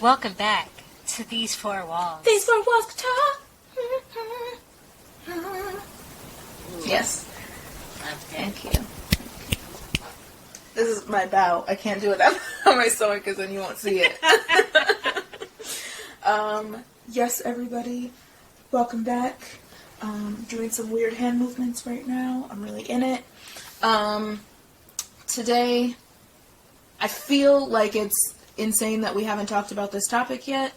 Welcome back to These Four Walls. These four walls talk. Yes. Thank you. This is my bow. I can't do it on my stomach because then you won't see it. Yes, everybody. Welcome back. Doing some weird hand movements right now. I'm really in it. Today, I feel like it's insane that we haven't talked about this topic yet.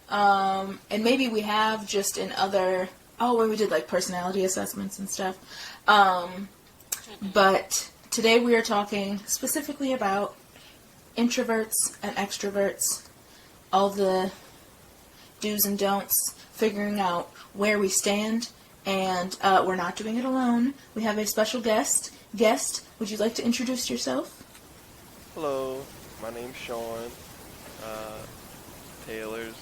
And maybe we have just in other... when we did like personality assessments and stuff. But today we are talking specifically about introverts and extroverts. All the do's and don'ts. Figuring out where we stand. And we're not doing it alone. We have a special guest. Would you like to introduce yourself? Hello, my name's Shawn. Taylor's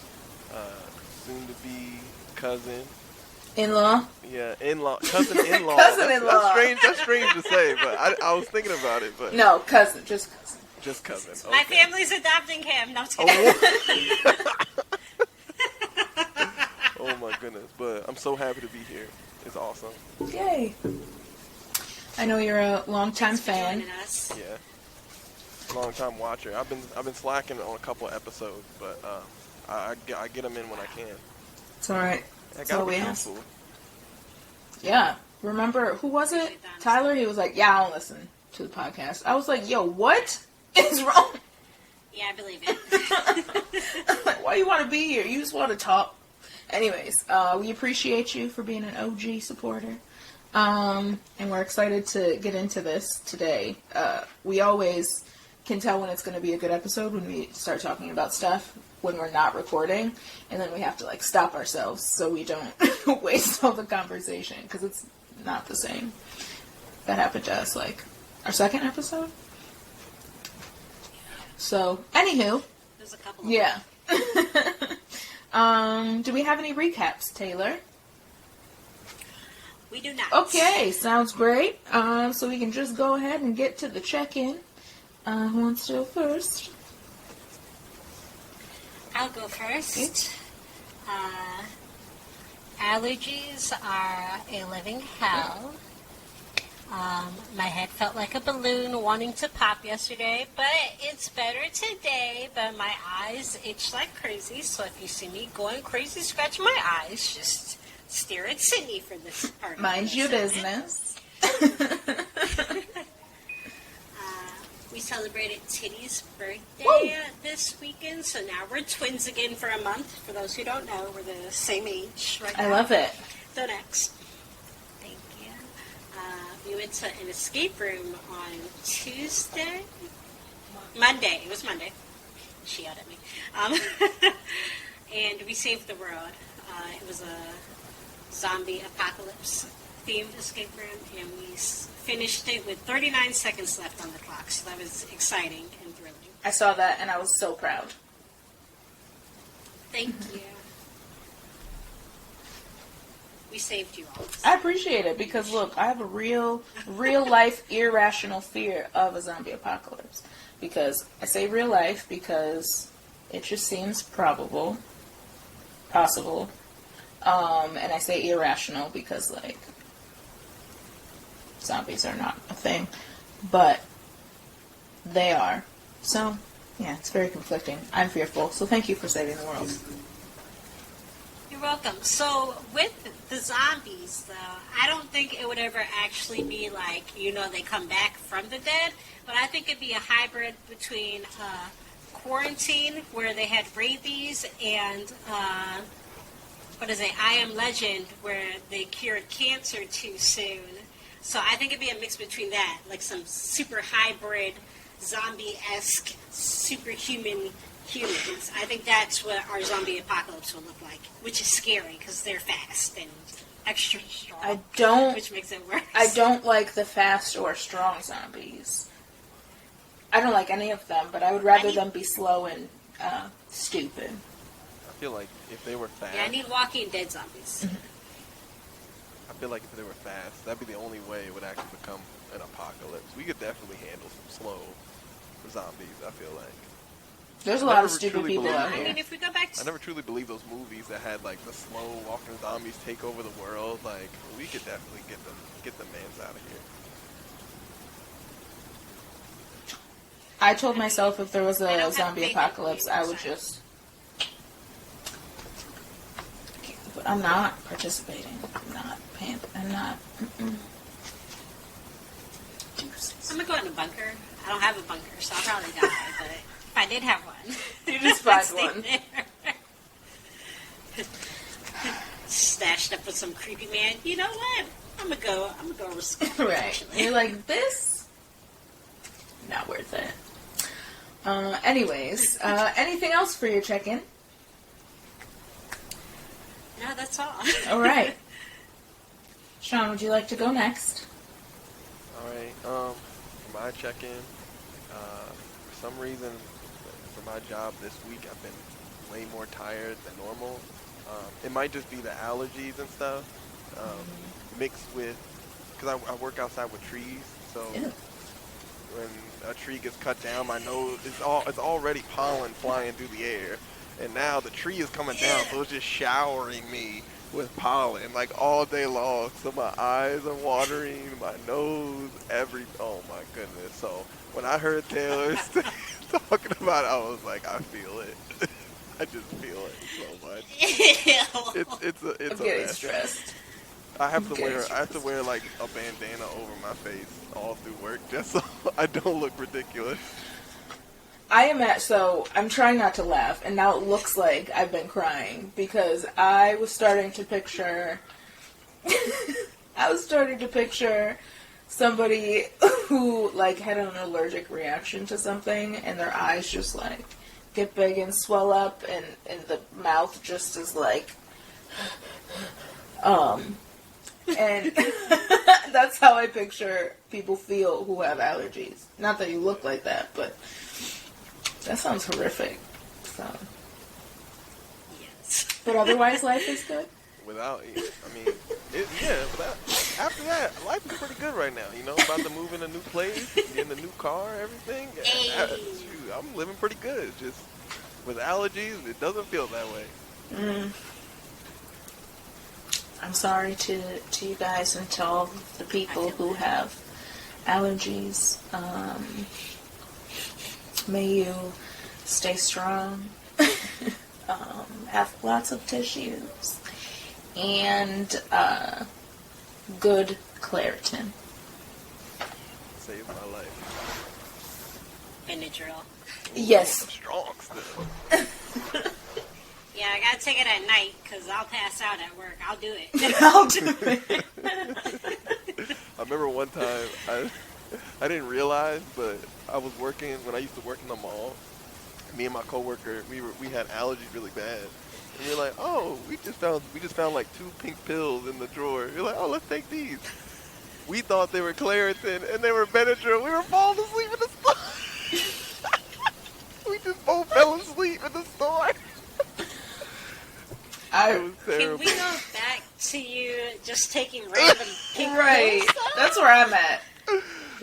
soon-to-be cousin. In-law? Yeah, in-law. Cousin-in-law. Cousin-in-law. That's strange to say, but I was thinking about it. But No, cousin. Just cousin. Just cousin. Okay. My family's adopting him. No, I'm kidding. Oh my goodness, but I'm so happy to be here. It's awesome. Yay. I know you're a longtime fan. Joining us. Yeah. Long time watcher. I've been slacking on a couple of episodes, but I get them in when I can. It's alright. That's all we be have. useful. Yeah. Remember, who was it? Tyler? He was like, yeah, I don't listen to the podcast. I was like, yo, what is wrong? Yeah, I believe it. Like, why do you want to be here? You just want to talk. Anyways, we appreciate you for being an OG supporter. And we're excited to get into this today. We always can tell when it's going to be a good episode when we start talking about stuff when we're not recording. And then we have to, like, stop ourselves so we don't waste all the conversation. Because it's not the same. That happened to us, like, our second episode. So, anywho. There's a couple of Yeah. Do we have any recaps, Taylor? We do not. Okay, sounds great. So we can just go ahead and get to the check-in. Who wants to go first? I'll go first. Allergies are a living hell. My head felt like a balloon wanting to pop yesterday, but it's better today. But my eyes itch like crazy, so if you see me going crazy, scratch my eyes. Just stare at Sydney for this part. Mind your business. We celebrated Titty's birthday Woo! this weekend, so now we're twins again for a month. For those who don't know, we're the same age right now. I love it. The next. Thank you. We went to an escape room on Tuesday? Monday. It was Monday. She yelled at me. And we saved the world. It was a zombie apocalypse themed escape room, and we finished it with 39 seconds left on the clock, so that was exciting and thrilling. I saw that and I was so proud. Thank you. We saved you all. I appreciate it because, look, I have a real life irrational fear of a zombie apocalypse. Because I say real life because it just seems possible. And I say irrational because, like, zombies are not a thing. But they are. So, yeah, it's very conflicting. I'm fearful. So thank you for saving the world. You're welcome. So, with the zombies, though, I don't think it would ever actually be like, they come back from the dead. But I think it'd be a hybrid between Quarantine, where they had rabies, and, I Am Legend, where they cured cancer too soon. So I think it'd be a mix between that, like some super hybrid, zombie-esque, superhuman humans. I think that's what our zombie apocalypse will look like, which is scary because they're fast and extra strong. Which makes it worse. I don't like the fast or strong zombies. I don't like any of them, but I would rather them be slow and stupid. I feel like if they were fast... Yeah, I need Walking Dead zombies. Mm-hmm. I feel like if they were fast, that'd be the only way it would actually become an apocalypse. We could definitely handle some slow zombies, I feel like. There's a I lot never of stupid truly people believed- out I here. mean, if we go back I to never truly believed those movies that had like the slow walking zombies take over the world. Like we could definitely get the mans out of here. I told myself if there was I don't a have zombie faith in apocalypse, I would believers, just. But I'm not participating. I'm not paying. I'm not. Mm-mm. I'm gonna go in a bunker. I don't have a bunker, so I'll probably die. But if I did have one, You just I'd find stay one. there. Stashed up with some creepy man. You know what? I'm gonna go risk it. Right. actually. You're like, this? Not worth it. Anyways, anything else for your check-in? No, that's all. All right. Shawn, would you like to go next? All right. For my check-in, for some reason, for my job this week, I've been way more tired than normal. It might just be the allergies and stuff, mixed with, because I work outside with trees, so Ew. when a tree gets cut down, my nose it's already pollen flying through the air, and now the tree is coming down, so it's just showering me with pollen like all day long. So my eyes are watering, my nose, oh my goodness. So when I heard Taylor talking about it, I was like, I feel it. I just feel it so much. It's I'm a getting mess. stressed. I have Okay. to wear like a bandana over my face all through work just so I don't look ridiculous. I'm trying not to laugh, and now it looks like I've been crying, because I was starting to picture somebody who, like, had an allergic reaction to something, and their eyes just, like, get big and swell up, and the mouth just is, like, and that's how I picture people feel who have allergies. Not that you look like that, but that sounds horrific. So, Yes. but otherwise, life is good. Without, I mean, after that, life is pretty good right now. You know, about to move in a new place, getting a new car, everything. Hey. Shoot, I'm living pretty good. Just with allergies, it doesn't feel that way. I'm sorry to you guys and to all the people who have allergies. May you stay strong, have lots of tissues, and good Claritin. Saved my life. Benadryl. Yes. I'm strong still. Yeah, I gotta take it at night because I'll pass out at work. I'll do it. I'll do it. I remember one time, I didn't realize, but I was working, when I used to work in the mall, me and my coworker, we had allergies really bad. And we were like, oh, we just found like 2 pink pills in the drawer. We're like, oh, let's take these. We thought they were Claritin, and they were Benadryl. We were falling asleep in the store. We just both fell asleep in the store. It was Can terrible. we go back to you just taking random pink Right. pills? That's where I'm at.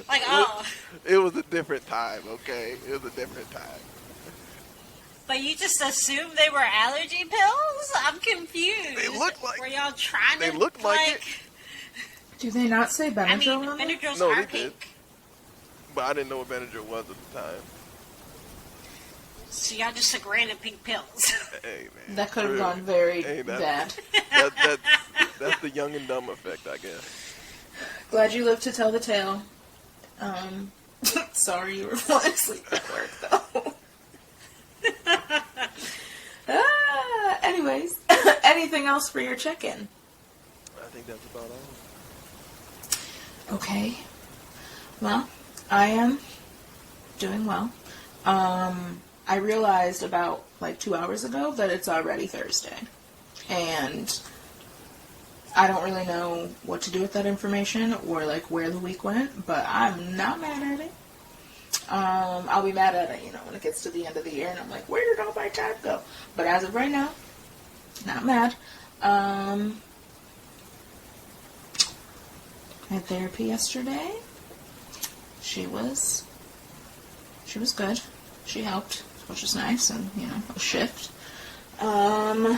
Like, oh. It was a different time, okay? It was a different time. But you just assumed they were allergy pills? I'm confused. They look like- Were y'all trying they to, look like it. Do they not say I Benadryl mean, on them? Benadryls No, are they did. pink. But I didn't know what Benadryl was at the time. So y'all just took random pink pills. Hey, man. That could have Really. gone very Hey, bad. That's the young and dumb effect, I guess. Glad you lived to tell the tale. Sorry you were falling asleep at work, though. Anyways, anything else for your check-in? I think that's about all. Okay. Well, I am doing well. I realized about like 2 hours ago that it's already Thursday. And I don't really know what to do with that information or like where the week went, but I'm not mad at it. I'll be mad at it, when it gets to the end of the year and I'm like, where did all my time go? But as of right now, not mad. I had therapy yesterday. She was good. She helped. which is nice, and, a shift. I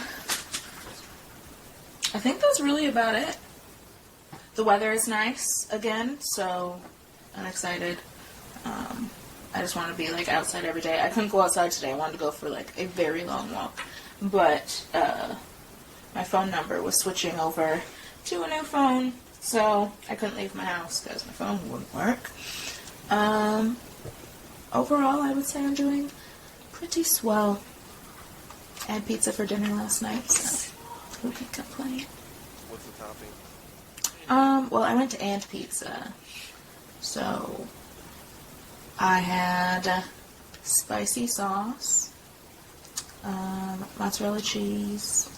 think that's really about it. The weather is nice again, so I'm excited. I just want to be, outside every day. I couldn't go outside today. I wanted to go for, a very long walk. But my phone number was switching over to a new phone, so I couldn't leave my house because my phone wouldn't work. Overall, I would say I'm doing pretty swell. I had pizza for dinner last night, so who can complain? What's the topping? Well, I went to Ant Pizza, so I had spicy sauce, mozzarella cheese,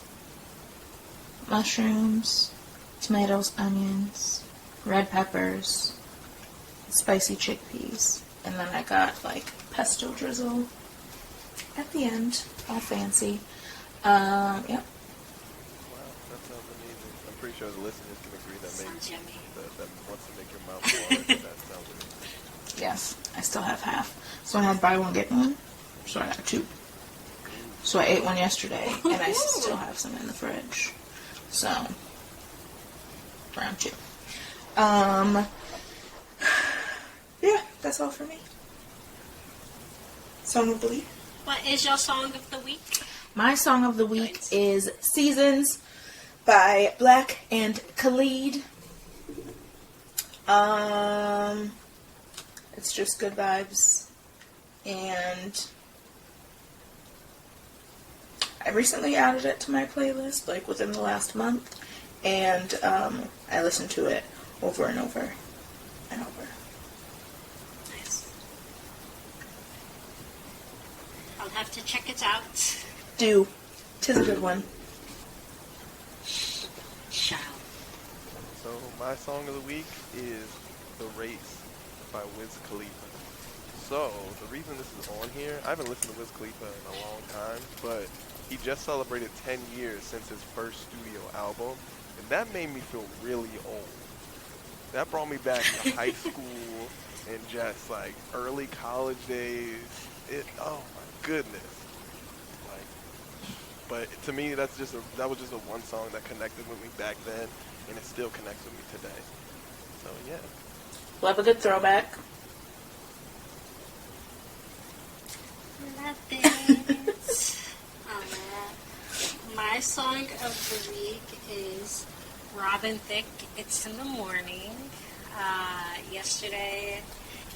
mushrooms, tomatoes, onions, red peppers, spicy chickpeas, and then I got pesto drizzle at the end, all fancy. Yep. Wow, that sounds amazing. I'm pretty sure the listeners can agree that Sounds yummy. that wants to make your mouth water. That sounds amazing. Yes, I still have half. So I had buy one, get one. So I got 2. So I ate one yesterday, and I still have some in the fridge. So, round 2. Yeah, that's all for me. Song of the week. What is your song of the week? My song of the week is Seasons by Black and Khalid. It's just good vibes. And I recently added it to my playlist, within the last month. And I listened to it over and over and over. Nice. I'll have to check it out. Do. 'Tis a good one. Shawn. So my song of the week is "The Race" by Wiz Khalifa. So the reason this is on here, I haven't listened to Wiz Khalifa in a long time, but he just celebrated 10 years since his first studio album, and that made me feel really old. That brought me back to high school and just early college days. Oh my goodness. But to me, that was just a one song that connected with me back then, and it still connects with me today. So yeah. Love a good throwback. Love it. My song of the week is Robin Thicke, "It's in the Morning." Yesterday,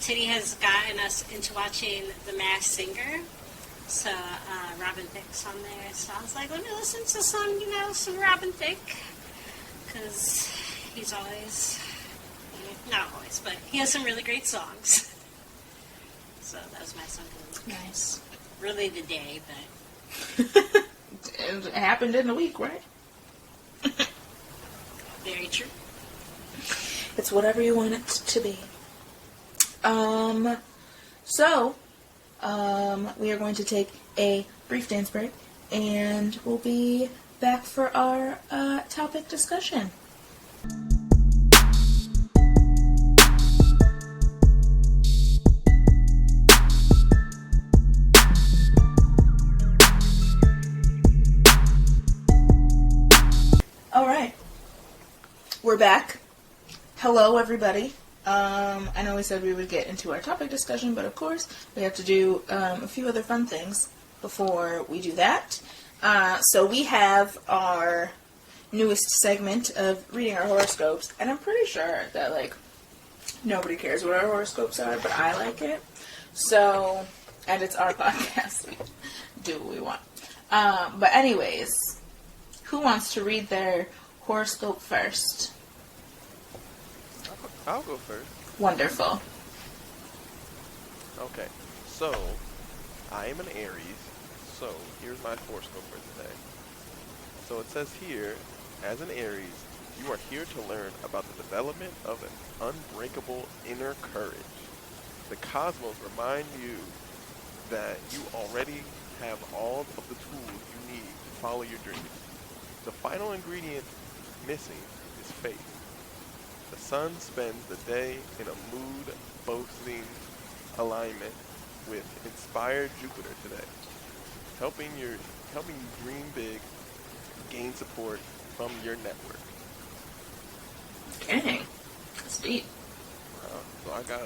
Titty has gotten us into watching The Masked Singer. So, Robin Thicke's on there. So I was like, let me listen to some Robin Thicke. Because he's always, not always, but he has some really great songs. So that was my song of the week. Nice. Really the day, but It happened in the week, right? very true. It's whatever you want it to be. We are going to take a brief dance break, and we'll be back for our topic discussion. All right. We're back. Hello, everybody. I know we said we would get into our topic discussion, but of course we have to do a few other fun things before we do that. So we have our newest segment of reading our horoscopes, and I'm pretty sure that nobody cares what our horoscopes are, but I like it. So, and it's our podcast. We do what we want. But anyways, who wants to read their horoscope first? I'll go first. Wonderful. Okay, so I am an Aries, so here's my horoscope for today. So it says here, as an Aries, you are here to learn about the development of an unbreakable inner courage. The cosmos remind you that you already have all of the tools you need to follow your dreams. The final ingredient missing is faith. The sun spends the day in a mood-boosting alignment with Inspired Jupiter today. Helping you dream big, gain support from your network. Okay. That's deep. So I got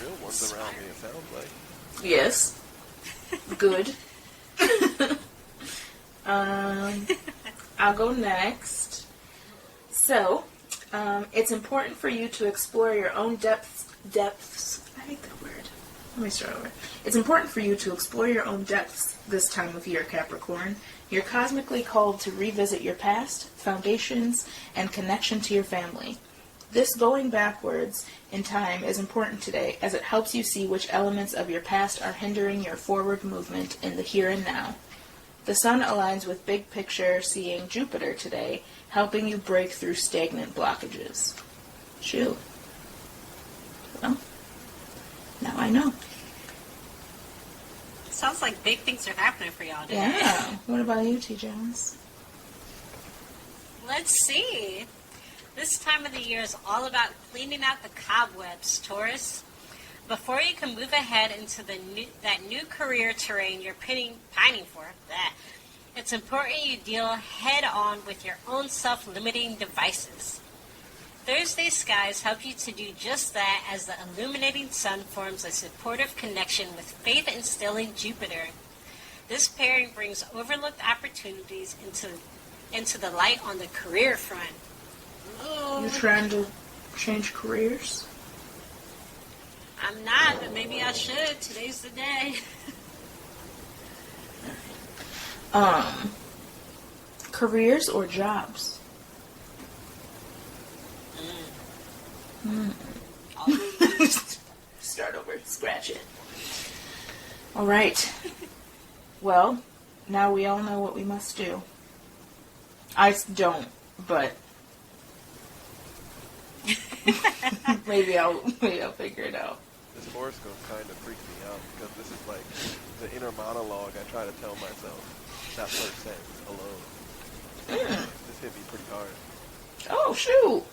real ones around me, it sounds like. Yes. Good. I'll go next. So, it's important for you to explore your own depths. I hate that word. Let me start over. It's important for you to explore your own depths this time of year, Capricorn. You're cosmically called to revisit your past, foundations, and connection to your family. This going backwards in time is important today, as it helps you see which elements of your past are hindering your forward movement in the here and now. The sun aligns with big picture seeing Jupiter today, helping you break through stagnant blockages. Shoot. Well, now I know. Sounds like big things are happening for y'all today. Yeah. What about you, T. Jones? Let's see. This time of the year is all about cleaning out the cobwebs, Taurus. Before you can move ahead into that new career terrain you're pining for, it's important you deal head-on with your own self-limiting devices. Thursday skies help you to do just that as the illuminating sun forms a supportive connection with faith-instilling Jupiter. This pairing brings overlooked opportunities into the light on the career front. Oh. You trying to change careers? I'm not, but maybe I should. Today's the day. Careers or jobs? Start over. Scratch it. All right. Well, now we all know what we must do. I don't, but maybe I'll figure it out. This horoscope kind of freaks me out because this is like the inner monologue I try to tell myself. That first sentence alone. This hit me pretty hard. Oh shoot!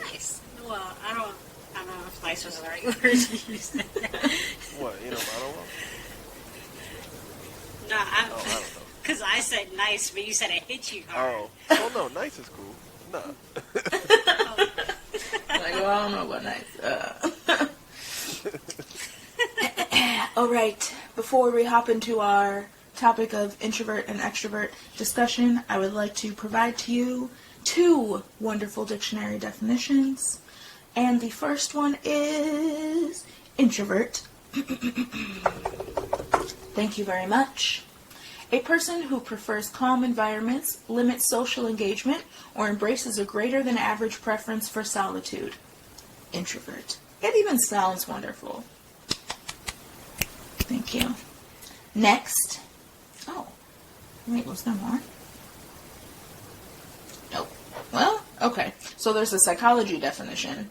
Nice. Well, I don't know if nice was the right word to use. What, inner monologue? No, I don't know. Because I said nice, but you said it hit you hard. Oh no, nice is cool. Nah. Like, well, I don't know about nice. All right. Before we hop into our topic of introvert and extrovert discussion, I would like to provide to you 2 wonderful dictionary definitions. And the first one is introvert. Thank you very much. A person who prefers calm environments, limits social engagement, or embraces a greater than average preference for solitude. Introvert. It even sounds wonderful. Thank you. Next. Oh. Wait, was there more? Nope. Well, okay. So there's a psychology definition.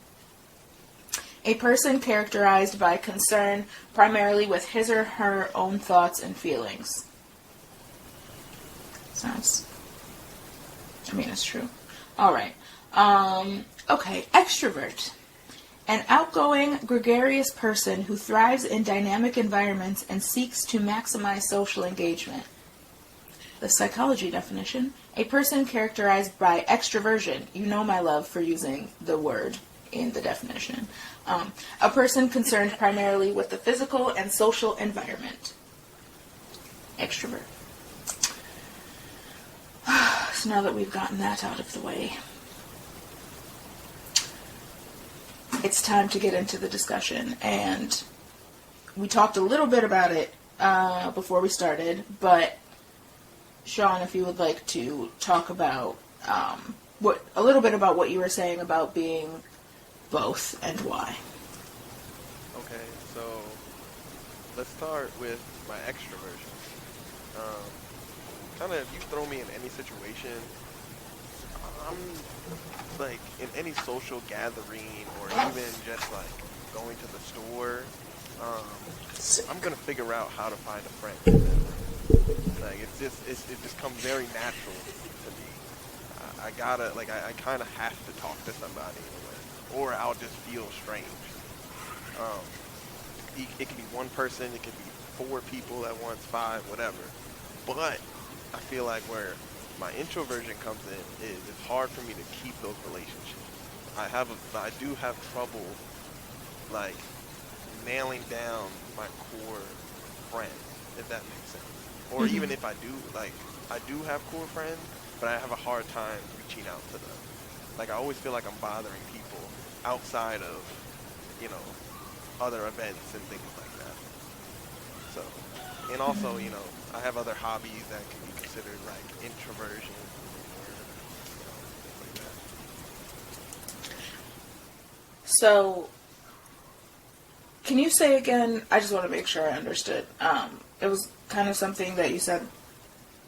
A person characterized by concern primarily with his or her own thoughts and feelings. Sounds. I mean, it's true. All right. Okay. Extrovert. An outgoing, gregarious person who thrives in dynamic environments and seeks to maximize social engagement. The psychology definition. A person characterized by extroversion. You know my love for using the word in the definition. A person concerned primarily with the physical and social environment. Extrovert. So now that we've gotten that out of the way, it's time to get into the discussion. And we talked a little bit about it before we started, but Shawn, if you would like to talk about a little bit about what you were saying about being both and why. Okay, so let's start with my extroversion. Kind of, if you throw me in any situation, I'm like in any social gathering or even just like going to the store, I'm gonna figure out how to find a friend. Like it just comes very natural to me. I kind of have to talk to somebody in a way, or I'll just feel strange. it can be one person, it can be 4 people at once, 5, whatever. But I feel like where my introversion comes in is it's hard for me to keep those relationships. I do have trouble like nailing down my core friends, if that makes sense. Or even if I do, like, I do have core friends, but I have a hard time reaching out to them. Like, I always feel like I'm bothering people outside of, you know, other events and things like that. So, and also, you know, I have other hobbies that can be considered like introversion or, you know, things like that. So, can you say again? I just want to make sure I understood. It was kind of something that you said,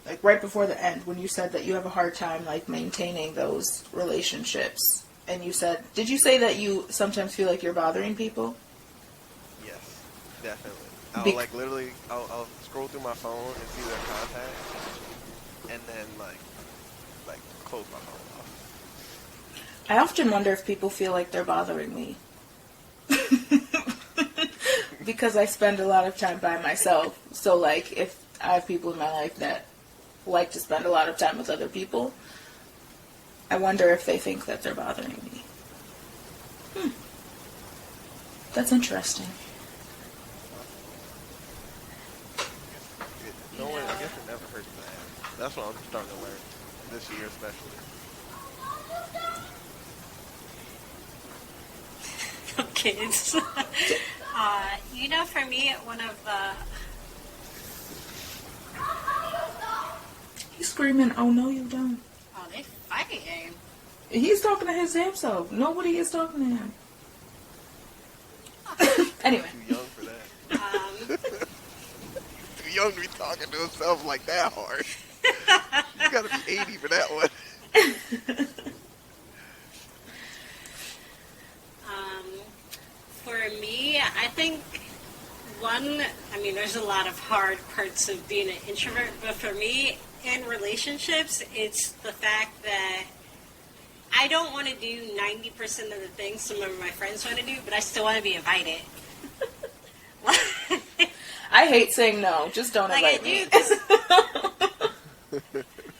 like right before the end, when you said that you have a hard time like maintaining those relationships. And you said, did you say that you sometimes feel like you're bothering people? Yes, definitely. I'll like literally, I'll scroll through my phone and see their contacts, and then like close my phone off. I often wonder if people feel like they're bothering me. Because I spend a lot of time by myself. So, like, if I have people in my life that like to spend a lot of time with other people, I wonder if they think that they're bothering me. That's interesting. I guess it never hurts to ask. That's what I'm starting to learn this year, especially. Kids. You know, for me, one of the... He's screaming, "Oh, no, you don't." Oh, they fighting. He's talking to his damn self. Nobody is talking to him. Anyway. Too young for that. Too young to be talking to himself like that hard. You gotta be 80 for that one. For me, I think there's a lot of hard parts of being an introvert, but for me, in relationships, it's the fact that I don't want to do 90% of the things some of my friends want to do, but I still want to be invited. I hate saying no. Just don't invite me.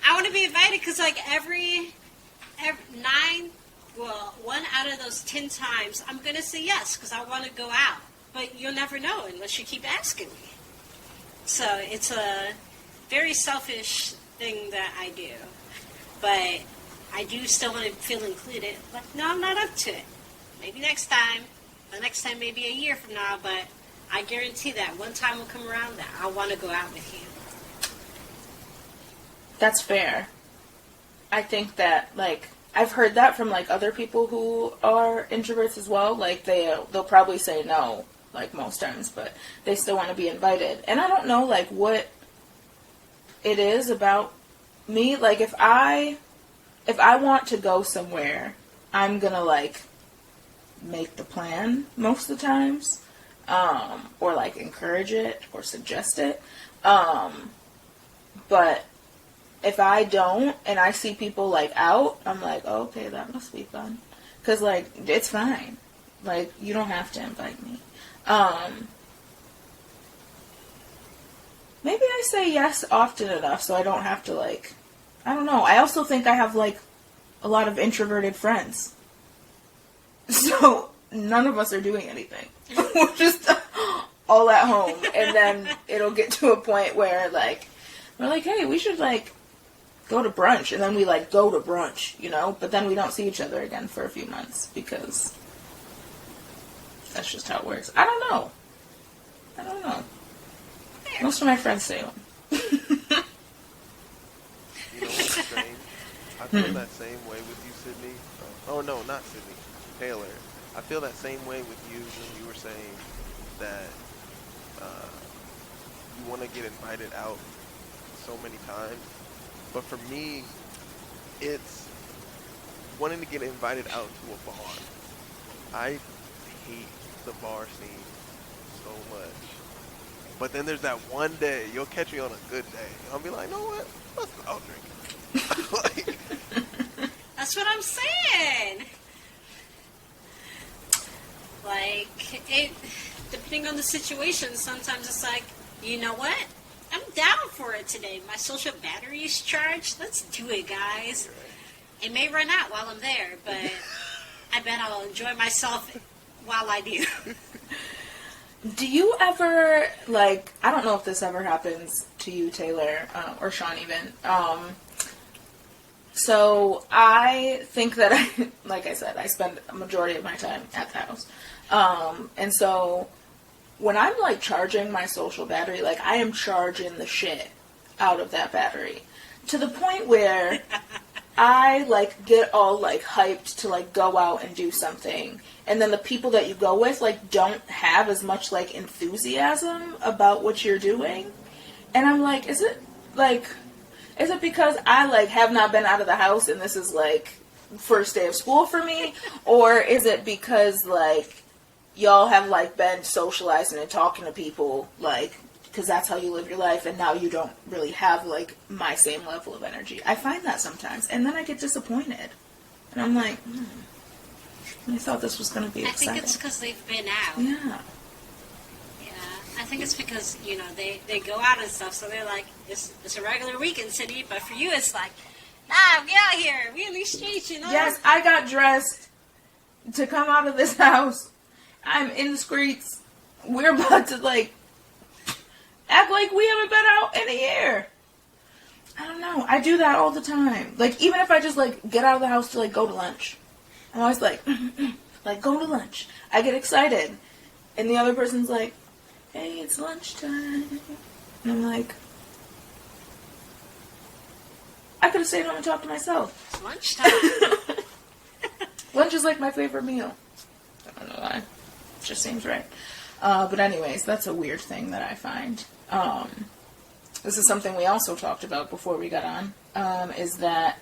I want to be invited because, like, every 1 out of those 10 times, I'm going to say yes because I want to go out. But you'll never know unless you keep asking me. So it's a very selfish thing that I do. But I do still want to feel included. Like, no, I'm not up to it. Maybe next time. The next time maybe a year from now. But I guarantee that one time will come around that I want to go out with you. That's fair. I think that, like, I've heard that from, like, other people who are introverts as well. Like, they'll probably say no, like, most times, but they still want to be invited. And I don't know, like, what it is about me. Like, if I want to go somewhere, I'm gonna, like, make the plan most of the times, or, like, encourage it or suggest it. But if I don't, and I see people, like, out, I'm like, oh, okay, that must be fun. Because, like, it's fine. Like, you don't have to invite me. Maybe I say yes often enough so I don't have to, like, I don't know. I also think I have, like, a lot of introverted friends. So, none of us are doing anything. We're just all at home. And then it'll get to a point where, like, we're like, hey, we should, like, go to brunch. And then we, like, go to brunch, you know? But then we don't see each other again for a few months because that's just how it works. I don't know. Most of my friends say one. You know what's strange? I feel that same way with you, Sydney. Oh, no, not Sydney. Taylor. I feel that same way with you when you were saying that you want to get invited out so many times. But for me, it's wanting to get invited out to a bar. I hate the bar scene so much. But then there's that one day, you'll catch me on a good day. I'll be like, you know what? Let's go out drinking. Like, that's what I'm saying. Like, depending on the situation, sometimes it's like, you know what? I'm down for it today. My social battery is charged. Let's do it, guys. It may run out while I'm there, but I bet I'll enjoy myself while I do. Do you ever, like, I don't know if this ever happens to you, Taylor, or Shawn even. So I think that, like I said, I spend a majority of my time at the house. And so when I'm, like, charging my social battery, like, I am charging the shit out of that battery. To the point where I, like, get all, like, hyped to, like, go out and do something. And then the people that you go with, like, don't have as much, like, enthusiasm about what you're doing. And I'm like, is it because I, like, have not been out of the house and this is, like, first day of school for me? Or is it because, like, y'all have, like, been socializing and talking to people, like, because that's how you live your life, and now you don't really have, like, my same level of energy. I find that sometimes, and then I get disappointed. And I'm like, I thought this was going to be exciting. I think it's because they've been out. Yeah. I think it's because, you know, they go out and stuff, so they're like, it's a regular weekend city, but for you it's like, nah, we out here, we in these streets, you know? Yes, I got dressed to come out of this house. I'm in the streets. We're about to, like, act like we haven't been out in a year. I don't know. I do that all the time. Like, even if I just, like, get out of the house to, like, go to lunch. I'm always like, like, go to lunch. I get excited. And the other person's like, hey, it's lunchtime. And I'm like, I could have stayed home and talked to myself. It's lunchtime. Lunch is, like, my favorite meal. I don't know why. It just seems right. But anyways, that's a weird thing that I find. This is something we also talked about before we got on, is that,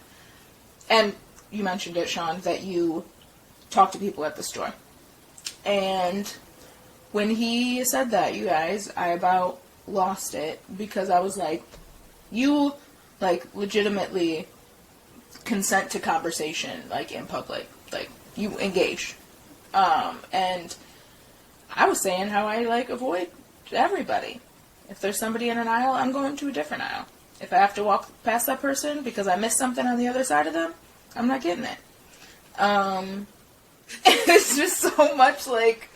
and you mentioned it, Shawn, that you talk to people at the store. And when he said that, you guys, I about lost it, because I was like, you, like, legitimately consent to conversation, like, in public. Like, you engage. And I was saying how I, like, avoid everybody. If there's somebody in an aisle, I'm going to a different aisle. If I have to walk past that person because I missed something on the other side of them, I'm not getting it. It's just so much, like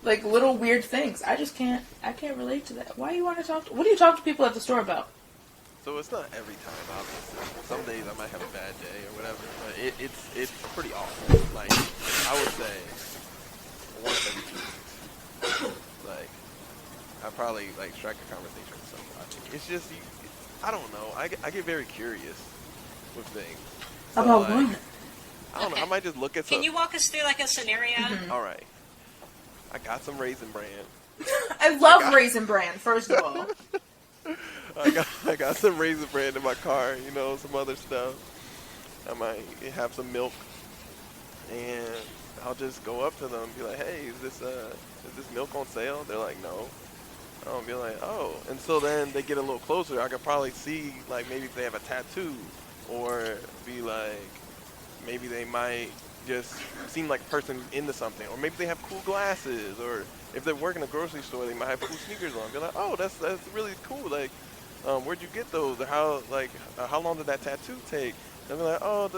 little weird things. I can't relate to that. Why do you want to what do you talk to people at the store about? So it's not every time, obviously. Some days I might have a bad day or whatever, but it's pretty awful. Like, I would say once every 2 weeks. Like, I probably, like, strike a conversation with somebody. It's just, I don't know. I get very curious with things. So, About like, what? I don't know. I might just look at Can you walk us through, like, a scenario? Mm-hmm. All right. I got some Raisin Bran. I love Raisin Bran, first of all. I got some Raisin Bran in my car, you know, some other stuff. I might have some milk, and I'll just go up to them and be like, hey, is this milk on sale? They're like, no. I'll be like, oh. And so then they get a little closer. I could probably see, like, maybe if they have a tattoo, or be like, maybe they might just seem like a person into something, or maybe they have cool glasses, or if they work in a grocery store, they might have cool sneakers on. Be like, oh, that's really cool. Like, where'd you get those? Or how long did that tattoo take? They'll be like, oh,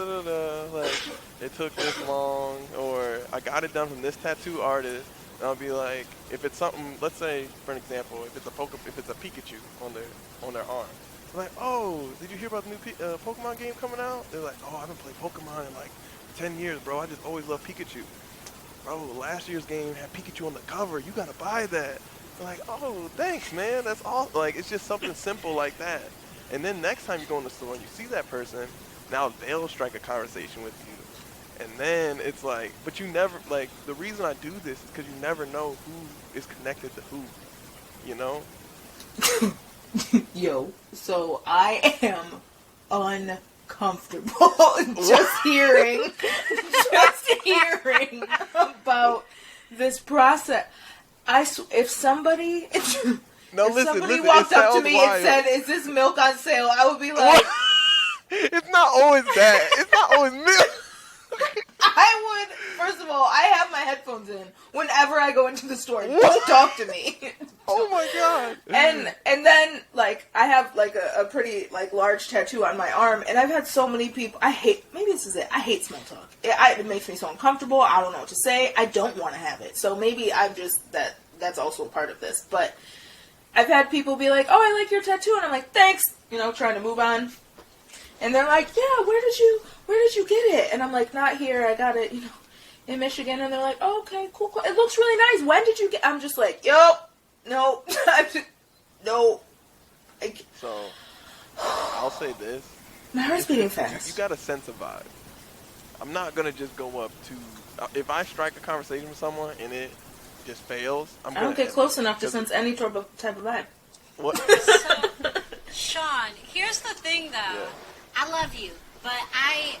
like, it took this long, or I got it done from this tattoo artist. And I'll be like, if it's something, let's say, for an example, if it's a Pikachu on their arm. They're like, oh, did you hear about the new Pokemon game coming out? They're like, oh, I haven't played Pokemon in like 10 years, bro. I just always loved Pikachu. Bro, last year's game had Pikachu on the cover. You gotta buy that. They're like, oh, thanks, man. That's all. Like, it's just something simple like that. And then next time you go in the store and you see that person, now they'll strike a conversation with you. And then it's like, but you never, like, the reason I do this is because you never know who is connected to who, you know? Yo, so I am uncomfortable just hearing about this process. If somebody walked up to me and said, is this milk on sale? I would be like, it's not always that. It's not always milk. I would, first of all, I have my headphones in whenever I go into the store. Don't talk to me. Oh my god. And then, like, I have, like, a pretty, like, large tattoo on my arm, and I've had so many people, maybe this is it, I hate small talk. It makes me so uncomfortable, I don't know what to say, I don't want to have it. So maybe that's also a part of this. But I've had people be like, oh, I like your tattoo, and I'm like, thanks, trying to move on. And they're like, yeah, where did you get it? And I'm like, not here, I got it, in Michigan. And they're like, oh, okay, cool. It looks really nice. When did you get? I'm just like, yo, no, no. So, I'll say this. My heart's beating fast. You gotta sense a vibe. I'm not gonna just go up to, if I strike a conversation with someone and it just fails, I don't get close enough to sense any type of vibe. What? So, Shawn, here's the thing, though. Yeah. I love you, but I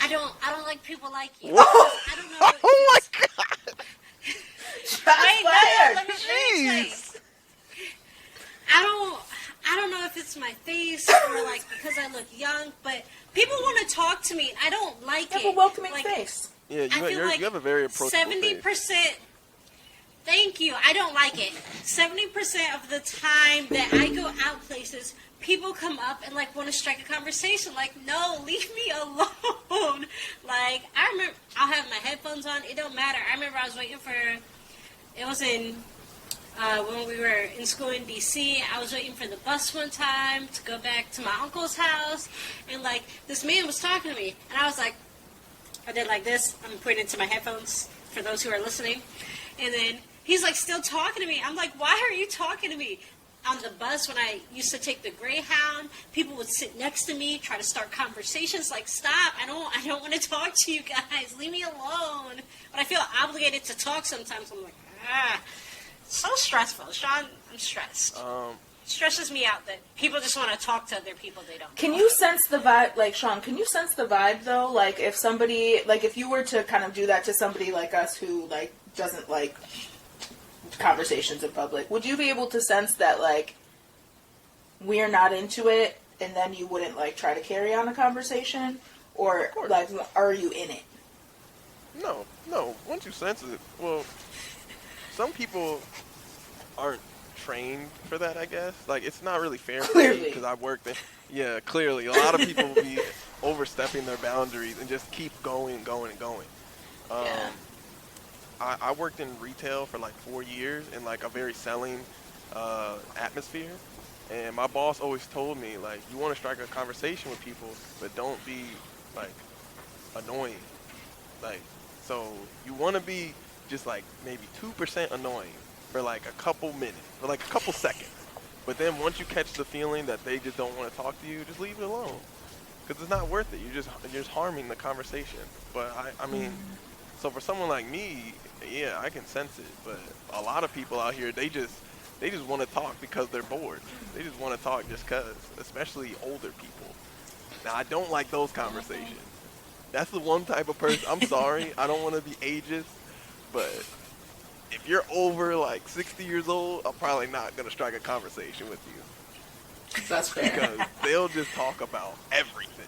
don't like people like you. Whoa. I don't know. Oh my god! Wait, no, let me Jeez. say. I don't know if it's my face or like because I look young, but people want to talk to me. I don't like You it. have a welcoming like, face. Yeah, I feel like you have a very approachable 70%. face. Thank you. I don't like it. 70% of the time that I go out places, people come up and like want to strike a conversation. Like, no, leave me alone. Like, I remember I'll have my headphones on. It don't matter. I remember I was waiting for. It was in when we were in school in DC. I was waiting for the bus one time to go back to my uncle's house, and like this man was talking to me, and I was like, I did like this. I'm pointing to my headphones for those who are listening, and then. He's like still talking to me. I'm like, why are you talking to me? On the bus when I used to take the Greyhound, people would sit next to me, try to start conversations. Like, stop! I don't want to talk to you guys. Leave me alone. But I feel obligated to talk sometimes. I'm like, so stressful, Shawn. I'm stressed. Stresses me out that people just want to talk to other people they don't. Can you sense the vibe, like Shawn? Can you sense the vibe though? Like if somebody, like if you were to kind of do that to somebody like us who like doesn't like conversations in public, would you be able to sense that like we're not into it and then you wouldn't like try to carry on a conversation, or like are you in it? No, once you sense it, well, some people aren't trained for that, I guess. Like, it's not really fair for me because I worked in, yeah, clearly a lot of people will be overstepping their boundaries and just keep going and going. Yeah. I worked in retail for like 4 years in like a very selling atmosphere, and my boss always told me like, you want to strike a conversation with people, but don't be like annoying. Like, so you want to be just like maybe 2% annoying for like a couple minutes or like a couple seconds, but then once you catch the feeling that they just don't want to talk to you, just leave it alone because it's not worth it. You're just harming the conversation. But I mean. So for someone like me, yeah, I can sense it. But a lot of people out here, they just want to talk because they're bored. They just want to talk just because, especially older people. Now, I don't like those conversations. That's the one type of person. I'm sorry, I don't want to be ageist, but if you're over like 60 years old, I'm probably not gonna strike a conversation with you. That's fair. Because they'll just talk about everything.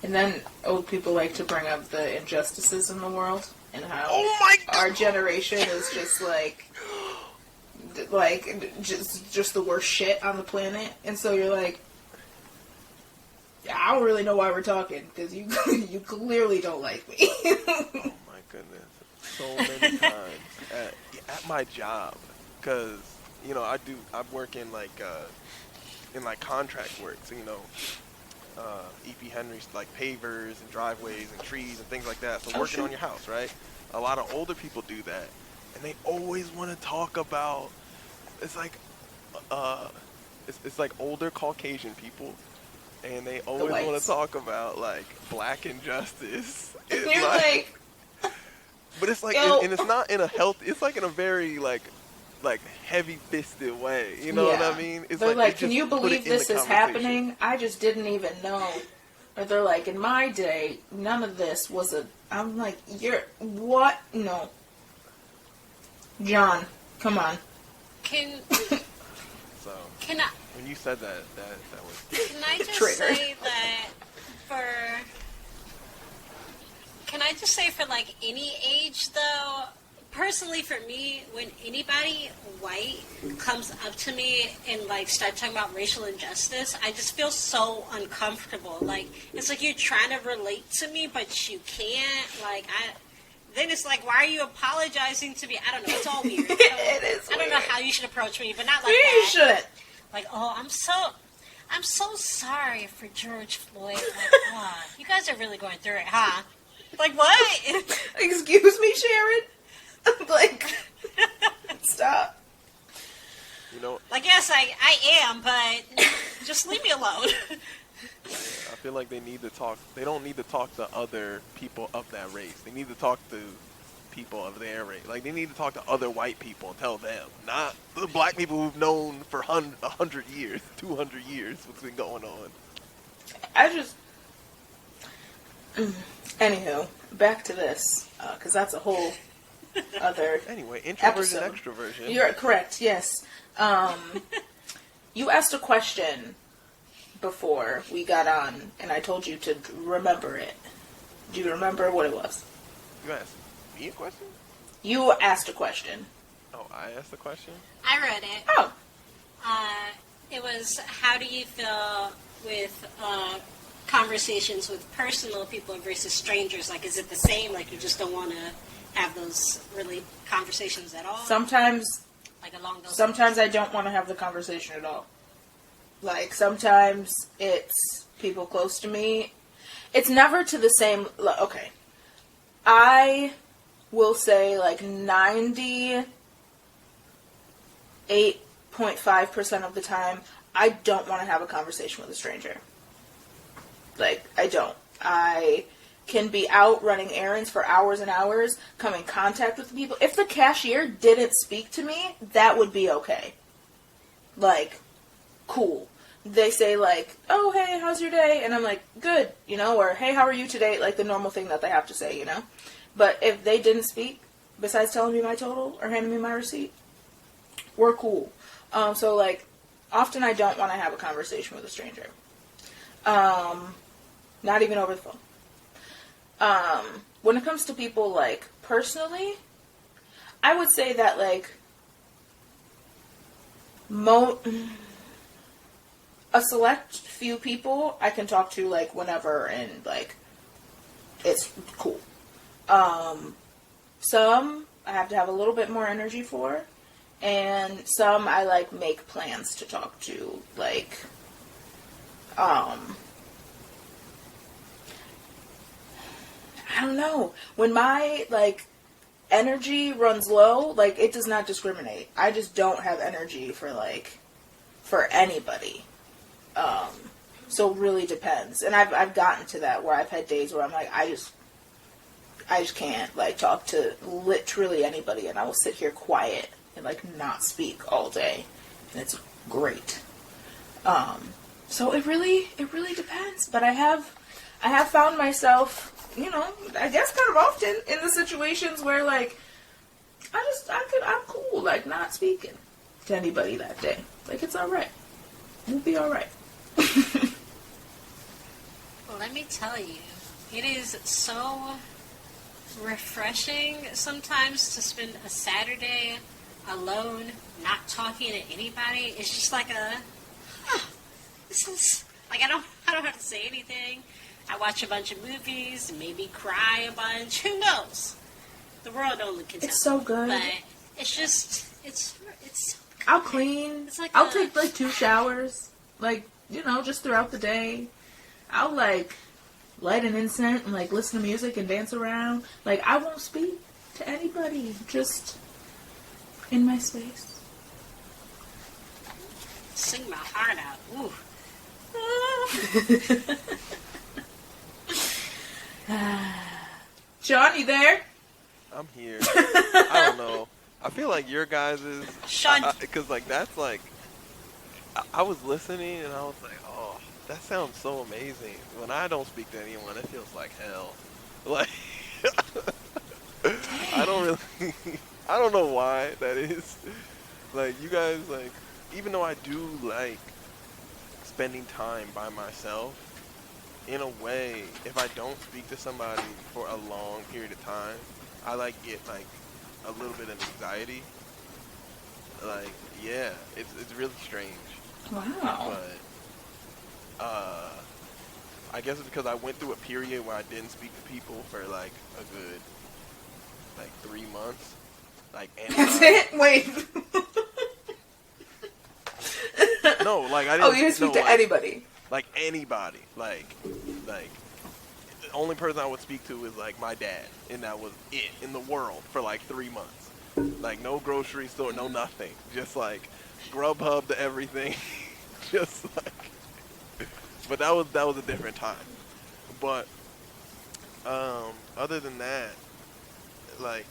And then old people like to bring up the injustices in the world and how our generation is just like just the worst shit on the planet. And so you're like, yeah, I don't really know why we're talking because you you clearly don't like me. Oh my goodness, so many times at my job, because I work in like contract work, so EP Henry's like pavers and driveways and trees and things like that. So working on your house, right? A lot of older people do that, and they always want to talk about. It's like older Caucasian people, and they always want to talk about like black injustice. You're like, but it's like, and it's not in a healthy. It's like in a very like heavy-fisted way. You know what I mean? It's they're like, they can you believe this is happening? I just didn't even know. Or they're like, in my day, none of this was a. I'm like, you're what? No, John, come on. Can I? When you said that was. Can I just say that I just say for like any age though, personally for me, when anybody white comes up to me and like start talking about racial injustice, I just feel so uncomfortable. Like it's like you're trying to relate to me, but you can't. Then it's like, why are you apologizing to me? I don't know. It's all weird. It is. I don't know how you should approach me, but not like You that. shouldn't. Like, oh, I'm so sorry for George Floyd. Like, oh, you guys are really going through it, huh? Like, what? Excuse me, Sharon? Like, stop. You know, Like, yes, I am, but just leave me alone. I feel like they need to talk. They don't need to talk to other people of that race. They need to talk to people of their race. Like they need to talk to other white people and tell them, not the black people who've known for 100 years, 200 years what's been going on. Anywho, back to this, because that's a whole other Anyway, introversion, episode. extroversion. You're correct, yes. You asked a question before we got on, and I told you to remember it. Do you remember what it was? You asked me a question? You asked a question. Oh, I asked the question? I read it. Oh. It was, how do you feel with conversations with personal people versus strangers? Like, is it the same? Like, you just don't want to have those really conversations at all? Sometimes Like, along those Sometimes I don't want to have the conversation at all. Like, sometimes it's people close to me. It's never to the same... Okay. I will say, like, 98.5% of the time, I don't want to have a conversation with a stranger. Like, I don't. I can be out running errands for hours and hours, come in contact with people. If the cashier didn't speak to me, that would be okay. Like, cool. They say, like, oh, hey, how's your day? And I'm like, good, you know, or hey, how are you today? Like, the normal thing that they have to say, you know? But if they didn't speak, besides telling me my total or handing me my receipt, we're cool. So, like, often I don't want to have a conversation with a stranger. Not even over the phone. When it comes to people, like, personally, I would say that, like, a select few people I can talk to, like, whenever, and, like, it's cool. Some I have to have a little bit more energy for, and some I, like, make plans to talk to, like, I don't know. When my, like, energy runs low, like, it does not discriminate. I just don't have energy for, like, for anybody. So it really depends. And I've gotten to that where I've had days where I'm like, I just can't, like, talk to literally anybody, and I will sit here quiet and, like, not speak all day. And it's great. So it really depends. But I have found myself, you know, I guess kind of often in the situations where, like, I'm cool, like, not speaking to anybody that day. Like, it's alright. We'll be alright. Well, let me tell you, it is so refreshing sometimes to spend a Saturday alone, not talking to anybody. It's just like this is, like, I don't have to say anything. I watch a bunch of movies, maybe cry a bunch. Who knows? The world only can tell. It's so good. But it's just, it's I'll clean. It's like I'll take, like, 2 showers. Like, you know, just throughout the day. I'll, like, light an incense and, like, listen to music and dance around. Like, I won't speak to anybody. Just in my space. sing my heart out. Ooh. Shawn, you there? I'm here. I don't know. I feel like your guys' is... Shawn. Because, like, that's, like... I was listening, and I was like, oh, that sounds so amazing. When I don't speak to anyone, it feels like hell. Like... I don't really... I don't know why that is. Like, you guys, like... Even though I do like spending time by myself, in a way, if I don't speak to somebody for a long period of time, I like get like a little bit of anxiety. Like, yeah, it's really strange. Wow. But I guess it's because I went through a period where I didn't speak to people for like a good 3 months. Like That's it? Wait. No, like I didn't. Oh, you didn't speak to anybody. Like anybody. Like the only person I would speak to is like my dad, and that was it in the world for like 3 months. Like no grocery store, no nothing. Just like Grubhub to everything. Just like. But that was a different time. But other than that, like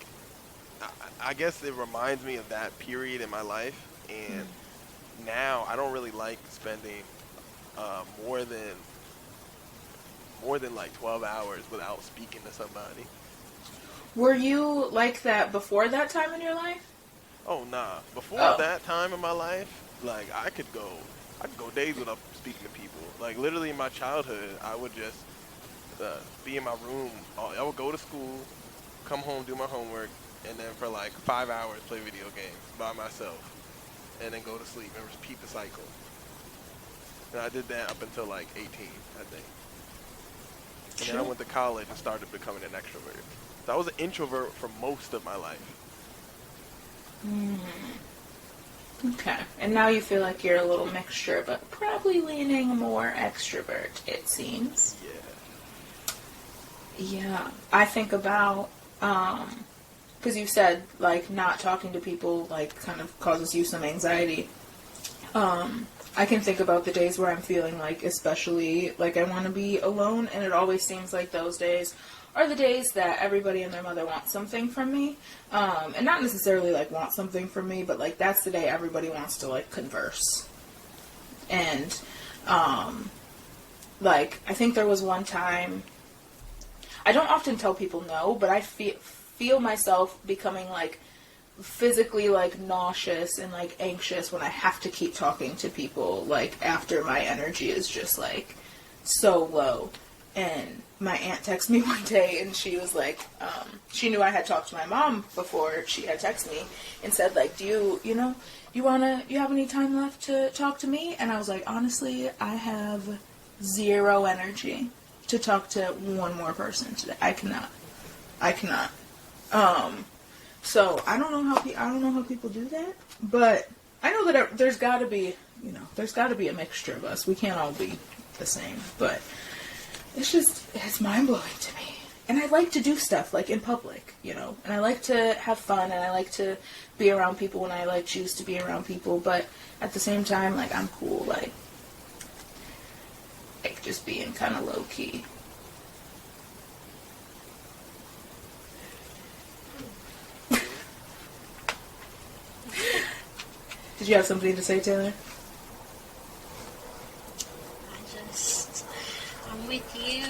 I guess it reminds me of that period in my life, and now I don't really like spending more than like 12 hours without speaking to somebody. Were you like that before that time in your life? Oh nah. Before that time in my life, like I could go days without speaking to people. Like literally in my childhood, I would just be in my room. I would go to school, come home, do my homework, and then for like 5 hours play video games by myself, and then go to sleep and repeat the cycle. And I did that up until like 18, I think. And then I went to college and started becoming an extrovert. So I was an introvert for most of my life. Okay. And now you feel like you're a little mixture, but probably leaning more extrovert, it seems. Yeah. I think about, because you said, like, not talking to people, like, kind of causes you some anxiety. I can think about the days where I'm feeling like, especially, like I want to be alone, and it always seems like those days are the days that everybody and their mother wants something from me. And not necessarily, like, want something from me, but, like, that's the day everybody wants to, like, converse. And, like, I think there was one time, I don't often tell people no, but I feel myself becoming, like, physically, like, nauseous and, like, anxious when I have to keep talking to people, like, after my energy is just, like, so low. And my aunt texted me one day, and she was like, she knew I had talked to my mom before she had texted me, and said, like, do you have any time left to talk to me? And I was like, honestly, I have zero energy to talk to one more person today. I cannot. So I don't know how people do that, but I know that there's got to be a mixture of us. We can't all be the same, but it's mind-blowing to me. And I like to do stuff, like, in public, and I like to have fun, and I like to be around people when I, like, choose to be around people, but at the same time, like, I'm cool, like just being kind of low-key. Did you have something to say, Taylor? I'm with you.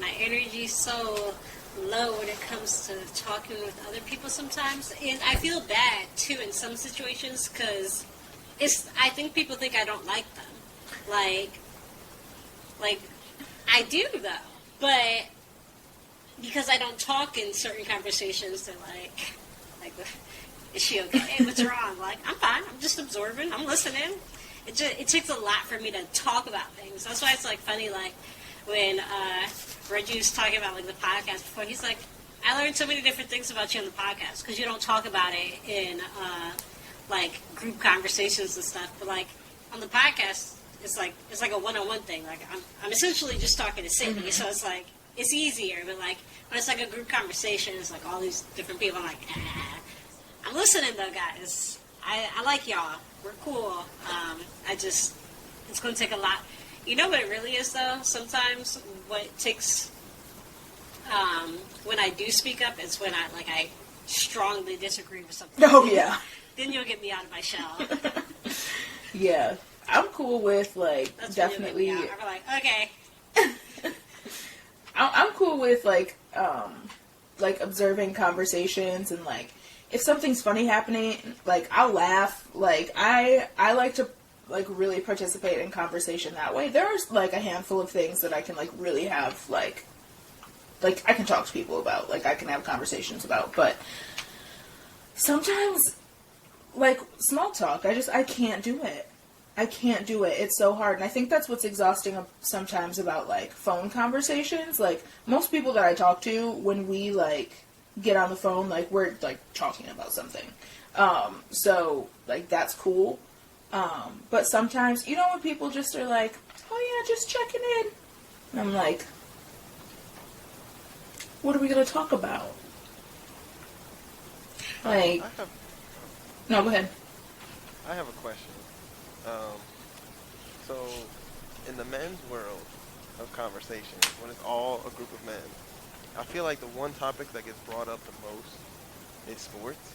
My energy's so low when it comes to talking with other people sometimes. And I feel bad, too, in some situations, because I think people think I don't like them. Like, I do, though. But because I don't talk in certain conversations, they're like, is she okay? What's wrong? Like, I'm fine. I'm just absorbing. I'm listening. It takes a lot for me to talk about things. That's why it's, like, funny, like, when Reggie was talking about, like, the podcast before, he's like, I learned so many different things about you on the podcast because you don't talk about it in, like, group conversations and stuff. But, like, on the podcast, it's like a one-on-one thing. Like, I'm essentially just talking to Sydney, so it's, like, it's easier. But, like, when it's, like, a group conversation, it's, like, all these different people. I'm like, I'm listening, though, guys. I like y'all. We're cool. It's going to take a lot. You know what it really is, though? Sometimes what it takes, when I do speak up, is when I strongly disagree with something. Oh, yeah. Then you'll get me out of my shell. Yeah. I'm cool with, like, that's definitely. I'm like, okay. I'm cool with, like observing conversations and, like, if something's funny happening, like, I'll laugh. Like, I like to like really participate in conversation that way. There's like a handful of things that I can like really have like I can talk to people about, like I can have conversations about, but sometimes like small talk, I can't do it. I can't do it. It's so hard. And I think that's what's exhausting sometimes about like phone conversations. Like most people that I talk to, when we like get on the phone, like we're like talking about something. So like that's cool. But sometimes, you know, when people just are like, oh yeah, just checking in. And I'm like, what are we going to talk about? Like, no, go ahead. I have a question. So, in the men's world of conversations, when it's all a group of men, I feel like the one topic that gets brought up the most is sports.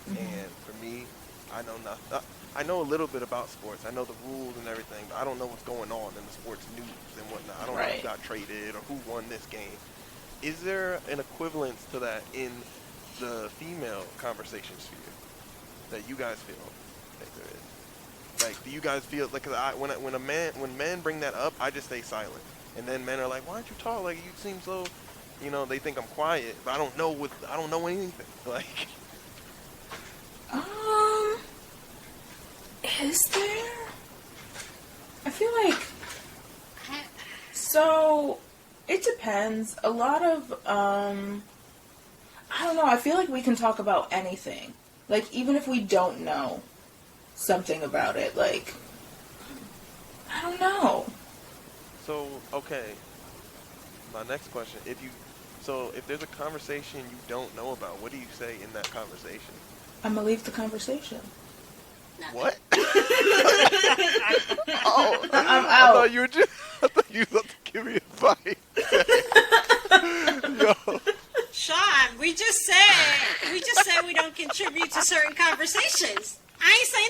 Mm-hmm. And for me, I know nothing. I know a little bit about sports. I know the rules and everything, but I don't know what's going on in the sports news and whatnot. I don't know who got traded or who won this game. Is there an equivalence to that in the female conversation sphere that you guys feel like there is? Like, do you guys feel like, when men bring that up, I just stay silent, and then men are like, "Why aren't you talk? Like, you seem so," you know, they think I'm quiet, but I don't know anything. Like, is there? I feel like so. It depends. A lot of I don't know. I feel like we can talk about anything. Like even if we don't know something about it, like, I don't know. So, okay. My next question, if there's a conversation you don't know about, what do you say in that conversation? I'm gonna leave the conversation. What? Oh, I'm out. I thought you were about to give me advice. Yo. Shawn, we just said we don't contribute to certain conversations. I ain't say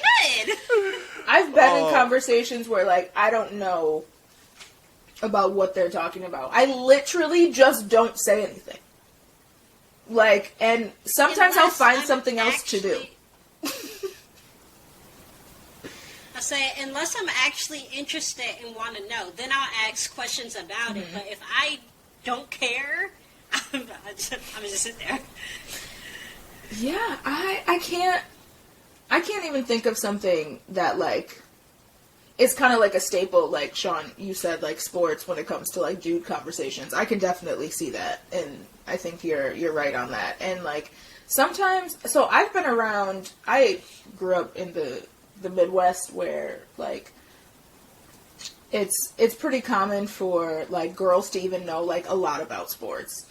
nothing. I've been in conversations where, like, I don't know about what they're talking about. I literally just don't say anything. Like, and sometimes I'll find something else to do. I say, unless I'm actually interested and want to know, then I'll ask questions about it. But if I don't care, I'm just sit there. Yeah, I can't even think of something that, like, it's kind of like a staple, like, Shawn, you said, like, sports when it comes to, like, dude conversations. I can definitely see that, and I think you're right on that. And, like, sometimes, so I've been around, I grew up in the Midwest where, like, it's pretty common for, like, girls to even know, like, a lot about sports.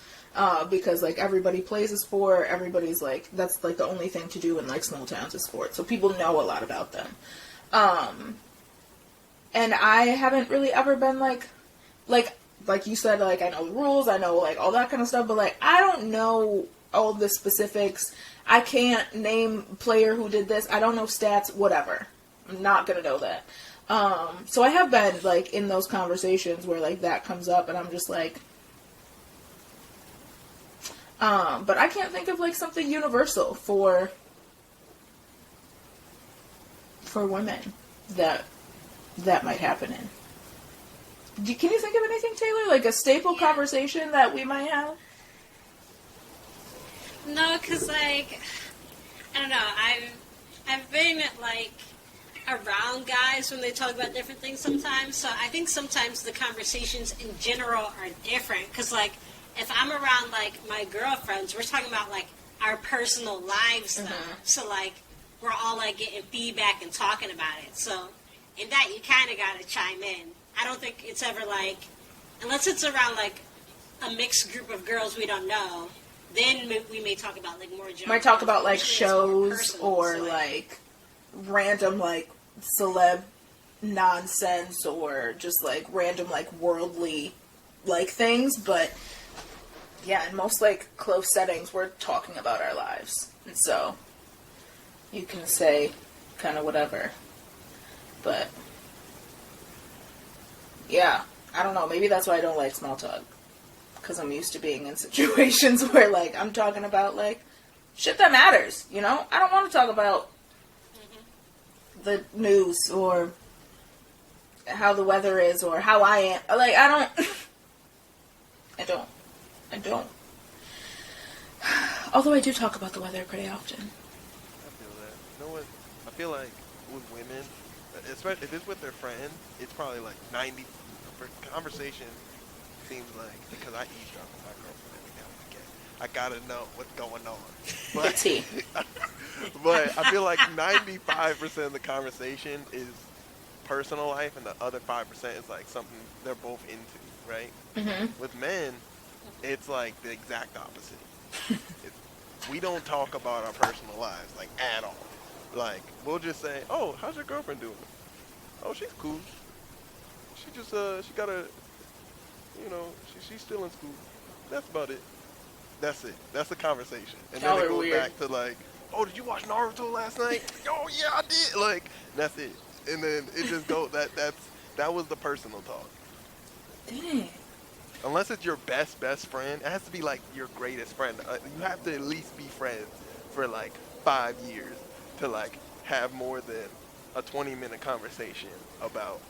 Because, like, everybody plays a sport, everybody's, like, that's, like, the only thing to do in, like, small towns is sports. So people know a lot about them. And I haven't really ever been, like you said, like, I know the rules, I know, like, all that kind of stuff, but, like, I don't know all the specifics. I can't name player who did this. I don't know stats, whatever. I'm not gonna know that. So I have been, like, in those conversations where, like, that comes up, and I'm just, like... but I can't think of, like, something universal for women that might happen in. Can you think of anything, Taylor? Like a staple conversation that we might have? No, because, like, I don't know, I've been, like, around guys when they talk about different things sometimes, so I think sometimes the conversations in general are different, because, like, if I'm around, like, my girlfriends, we're talking about, like, our personal lives stuff. So, like, we're all, like, getting feedback and talking about it. So, in that, you kind of got to chime in. I don't think it's ever, like, unless it's around, like, a mixed group of girls we don't know, then we may talk about, like, more general. Might talk about, like, shows or, like, random, like, celeb nonsense or just, like, random, like, worldly, like, things, but... Yeah, in most, like, close settings, we're talking about our lives. And so, you can say kind of whatever. But, yeah, I don't know. Maybe that's why I don't like small talk. Because I'm used to being in situations where, like, I'm talking about, like, shit that matters, you know? I don't want to talk about the news or how the weather is or how I am. Like, I don't. Although I do talk about the weather pretty often. I feel that. You know what? I feel like with women, especially if it's with their friend, it's probably like 90. For conversation, seems like, because I eavesdrop on my girlfriend every now and again, I gotta know what's going on. But, Tea. but I feel like 95% of the conversation is personal life, and the other 5% is like something they're both into, right? Mm-hmm. With men, it's like the exact opposite. We don't talk about our personal lives, like, at all. Like, we'll just say, oh, how's your girlfriend doing? Oh, she's cool. She just, she got a, you know, she's still in school. That's about it. That's it. That's the conversation. And then it goes back to like, oh, did you watch Naruto last night? Oh, yeah, I did. Like, that's it. And then it just goes, that was the personal talk. Dang. Unless it's your best friend, it has to be like your greatest friend. You have to at least be friends for like 5 years to like have more than a 20-minute conversation about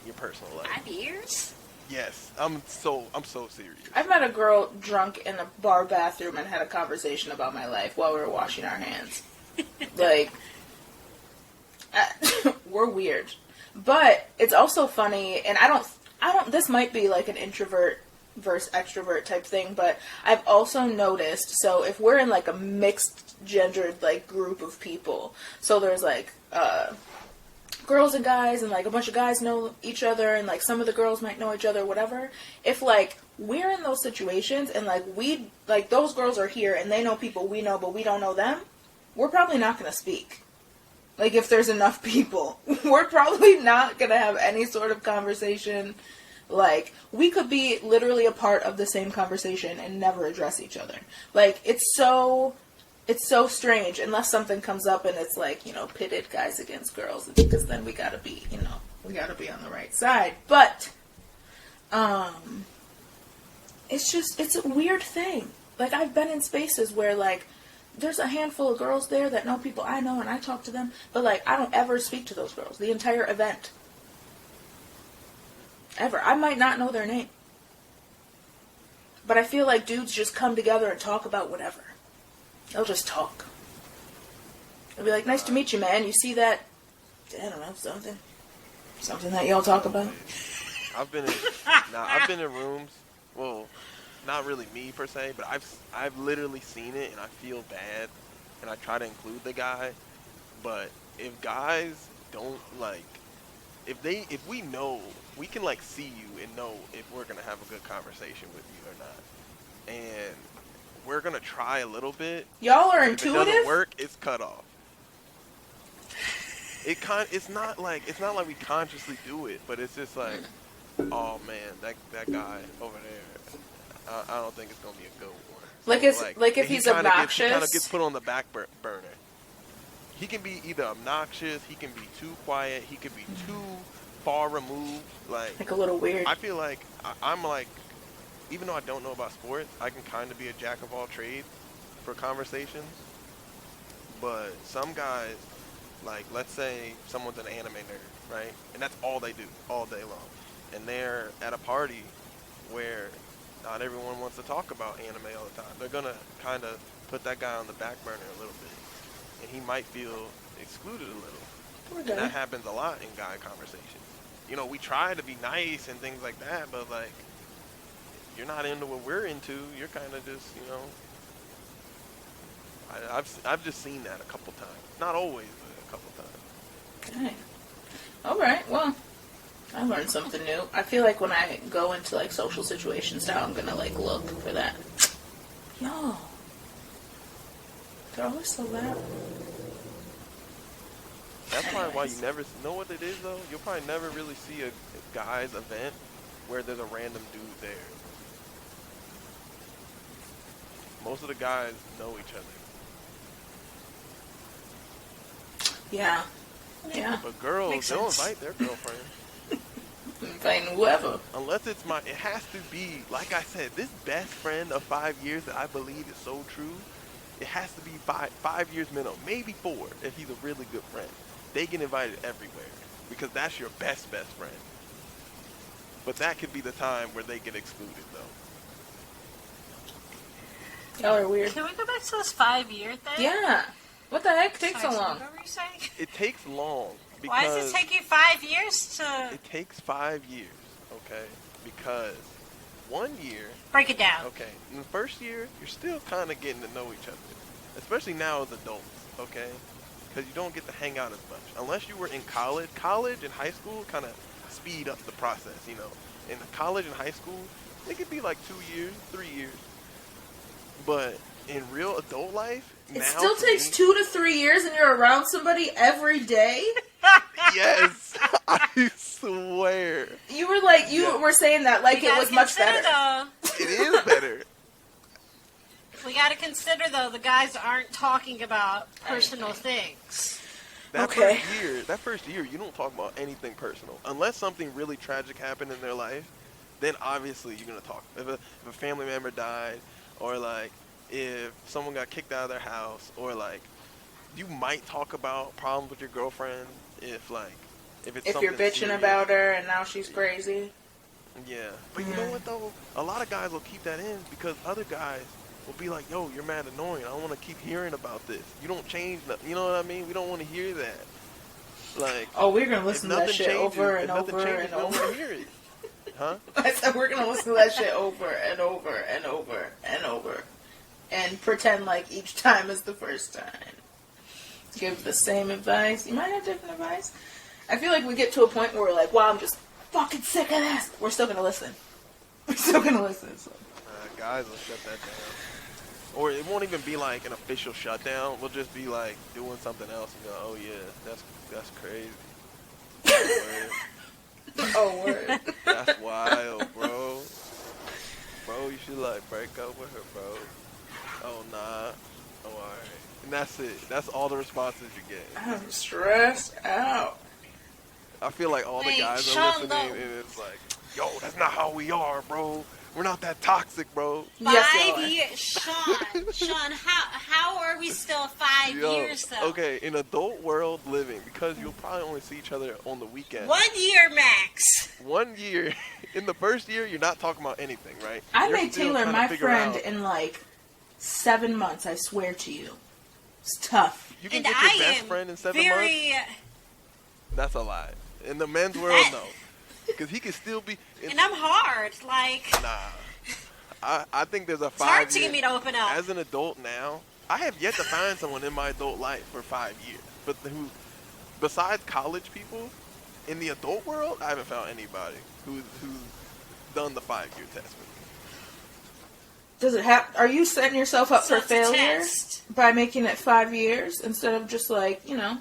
your personal life. 5 years? Yes, I'm so serious. I've met a girl drunk in a bar bathroom and had a conversation about my life while we were washing our hands. Like, we're weird. But it's also funny, and I don't, this might be like an introvert versus extrovert type thing, but I've also noticed, so if we're in like a mixed gendered like group of people, so there's like, girls and guys, and like a bunch of guys know each other, and like some of the girls might know each other, whatever. If like we're in those situations and like we, like those girls are here and they know people we know but we don't know them, we're probably not going to speak. Like, if there's enough people, we're probably not going to have any sort of conversation. Like, we could be literally a part of the same conversation and never address each other. Like, it's so strange, unless something comes up and it's like, you know, pitted guys against girls, because then we gotta be, you know, we gotta be on the right side. But, it's a weird thing. Like, I've been in spaces where, like, there's a handful of girls there that know people I know and I talk to them, but, like, I don't ever speak to those girls the entire event. Ever. I might not know their name. But I feel like dudes just come together and talk about whatever. They'll just talk. They'll be like, nice to meet you, man. You see that? I don't know, something that y'all talk about? I've been in rooms, well, not really me per se, but I've literally seen it and I feel bad and I try to include the guy. But if guys don't like, if we know, we can like see you and know if we're gonna have a good conversation with you or not. And we're gonna try a little bit. Y'all are intuitive? If it doesn't work, it's cut off. It's not like we consciously do it, but it's just like, oh man, that guy over there, I don't think it's gonna be a good one. Like, if he's obnoxious, he kind of gets put on the back burner. He can be either obnoxious, he can be too quiet, he can be too far removed, like a little weird. I feel like I'm like, even though I don't know about sports, I can kind of be a jack of all trades for conversations. But some guys, like, let's say someone's an anime nerd, right? And that's all they do all day long. And they're at a party where not everyone wants to talk about anime all the time. They're going to kind of put that guy on the back burner a little bit. And he might feel excluded a little. And that happens a lot in guy conversations. You know, we try to be nice and things like that, but, like, you're not into what we're into, you're kind of just, you know, I've just seen that a couple times. Not always, but a couple times. Okay. Alright, well, I learned something new. I feel like when I go into, like, social situations now, I'm gonna, like, look for that. Yo. They're always so loud. That's probably why you never know what it is, though. You'll probably never really see a guy's event where there's a random dude there. Most of the guys know each other. Yeah. Yeah. But girls, they'll invite their girlfriend. Inviting whoever. Unless it has to be, like I said, this best friend of 5 years that I believe is so true, it has to be 5 years minimum, maybe 4 if he's a really good friend. they get invited everywhere because that's your best friend. But that could be the time where they get excluded, though. Y'all are weird. Can we go back to this 5-year thing? Yeah. What the heck takes so Sorry, long? What were you saying? It takes long. Because Why does it take you 5 years to... It takes 5 years, okay? Because 1 year... Break it down. Okay, in the first year, you're still kind of getting to know each other. Especially now as adults, okay? Because you don't get to hang out as much. Unless you were in college. College and high school kind of speed up the process, you know. In college and high school, it could be like 2 years, 3 years. But in real adult life, It now still for takes me- 2 to 3 years and you're around somebody every day? Yes, I swear. You were like, Yeah. were saying that like We it gotta was much consider, better. though, It is better. we got to consider, though, the guys aren't talking about personal things. Okay. That first year, you don't talk about anything personal. Unless something really tragic happened in their life, then obviously you're going to talk. If a family member died, or like if someone got kicked out of their house, or like you might talk about problems with your girlfriend if it's If you're something bitching serious. about her and now she's crazy. Yeah. But you know what though? A lot of guys will keep that in because other guys will be like, yo, you're mad annoying. I don't want to keep hearing about this. You don't change nothing. You know what I mean? We don't want to hear that. Like, Oh, we're going to if listen to that nothing shit changes, over if and nothing over changes, and we don't want over. to hear it. Huh? I said we're going to listen to that shit over and over and over and over. And pretend like each time is the first time. Give the same advice. You might have different advice. I feel like we get to a point where we're like, wow, I'm just fucking sick of this. We're still going to listen. We're still going to listen. So. Guys will shut that down. Or it won't even be like an official shutdown. We'll just be like doing something else and go, oh yeah, that's crazy. Oh, word. That's wild, bro. Bro, you should like break up with her, bro. Oh nah. Oh alright. And that's it. That's all the responses you get. I'm stressed out. I feel like all the Wait, guys Shawn, are listening though. and it's like, yo, that's not how we are, bro. We're not that toxic, bro. Yes, y'all 5 are. years, Shawn, how are we still 5 Yo, years though? okay, in adult world living, because you'll probably only see each other on the weekend. 1 year max. 1 year, in the first year, you're not talking about anything, right? I You're made still Taylor trying to my figure friend out- in like 7 months, I swear to you. It's tough. You can And get your I best am friend in 7 months. very. That's a lie. In the men's world, no. Because he can still be. And I'm hard. Like, Nah. I think there's a 5 it's hard to year- get me to open up. As an adult now, I have yet to find someone in my adult life for 5 years. But who, besides college people, in the adult world, I haven't found anybody who's done the 5-year test with me. Does it have? Are you setting yourself up So for it's a failure test. by making it 5 years instead of just like, you know,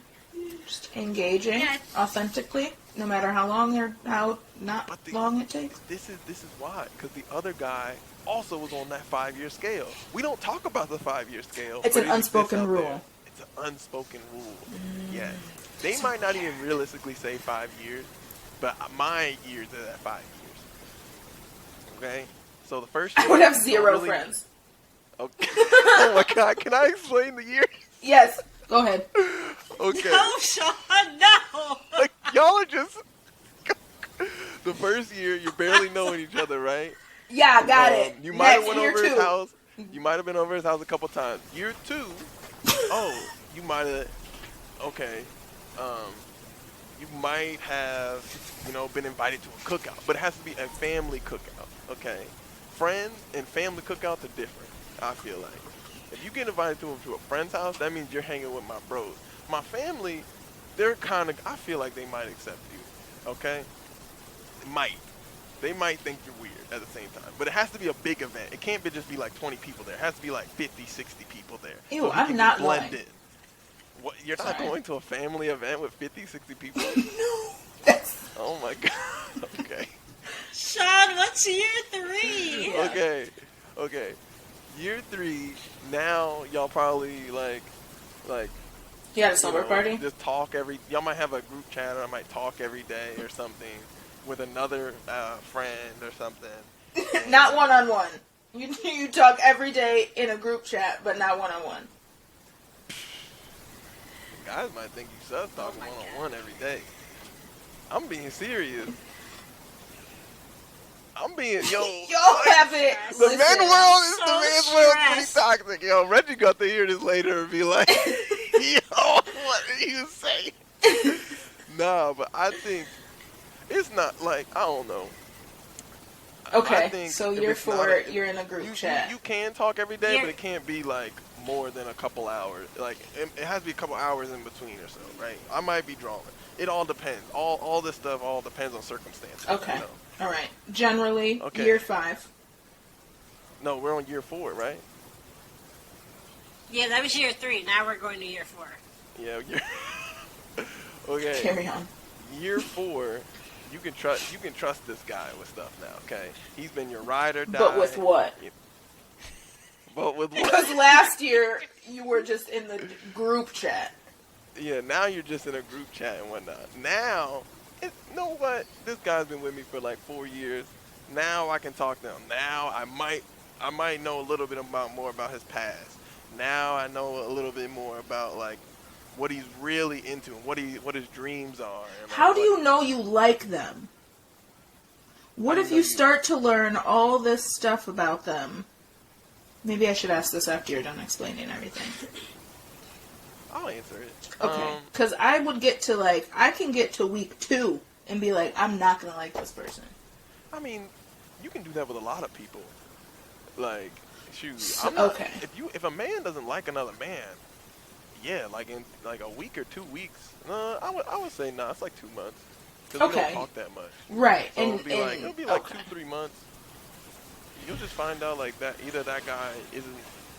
just engaging Yeah. authentically, no matter how long or how not But the- long it takes? This is why, because the other guy also was on that 5-year scale. We don't talk about the 5-year scale. It's but an it exists unspoken out rule. there. It's an unspoken rule. Yes. They might not even realistically say 5 years, but my years are at 5 years. Okay? So the first year, I would have you don't 0 really- friends. Okay. Oh my god, can I explain the years? Yes, go ahead. Okay. No, Shawn, no. Like, y'all are just... The first year, you're barely knowing each other, right? Yeah, I got it. You might have Next, went year over his 2. house. You might have been over his house a couple times. Year 2, oh, you might have, okay, you might have, been invited to a cookout, but it has to be a family cookout, okay? Friends and family cookouts are different, I feel like. If you get invited to a friend's house, that means you're hanging with my bros. My family, they're kind of, I feel like they might accept you, okay? Might. They might think you're weird at the same time. But it has to be a big event. It can't just be like 20 people there. It has to be like 50, 60 people there. Ew, so I'm can not get blended. going. What, you're not Sorry. going to a family event with 50, 60 people? No. That's... Oh my god. Okay. Shawn, what's year 3? Yeah. Okay. Year 3, now y'all probably like You had a slumber party? just talk y'all might have a group chat, or I might talk every day or something with another friend or something. Not one-on-one. You talk every day in a group chat, but not one-on-one. Guys might think you sus talking my one-on-one every day. I'm being serious. I'm being, Y'all have it. The man world is So the man's world pretty stressed. toxic. Yo, Reggie got to hear this later and be like, yo, what did you say? Nah, but I think it's not like, I don't know. I Okay, think so if year it's not 4, you're in a group you, chat. You can talk every day, Yeah. but it can't be like more than a couple hours. Like it has to be a couple hours in between or so, right? I might be drawing. It all depends. All this stuff all depends on circumstances. Okay. You know? All right. Generally, Okay. year 5. No, we're on year 4, right? Yeah, that was year 3. Now we're going to year 4. Yeah. Okay. Carry on. Year 4, you can trust this guy with stuff now. Okay. He's been your ride or die. But with what? But with what? Because last year, you were just in the group chat. Yeah, now you're just in a group chat and whatnot. Now, you know what? This guy's been with me for like 4 years. Now I can talk to him. Now I might know a little bit more about his past. Now I know a little bit more about like what he's really into and what his dreams are. And, like, How do you know you like them? What if you start to learn all this stuff about them? Maybe I should ask this after you're done explaining everything. I'll answer it. Okay. Because I would get to, like, I can get to week 2 and be like, I'm not going to like this person. I mean, you can do that with a lot of people. Like, shoot. Okay. If a man doesn't like another man, yeah, like in like a week or 2 weeks, I would say it's like 2 months. Because we don't talk that much. Right. So it'll be like okay. 2-3 months. You'll just find out like that either that guy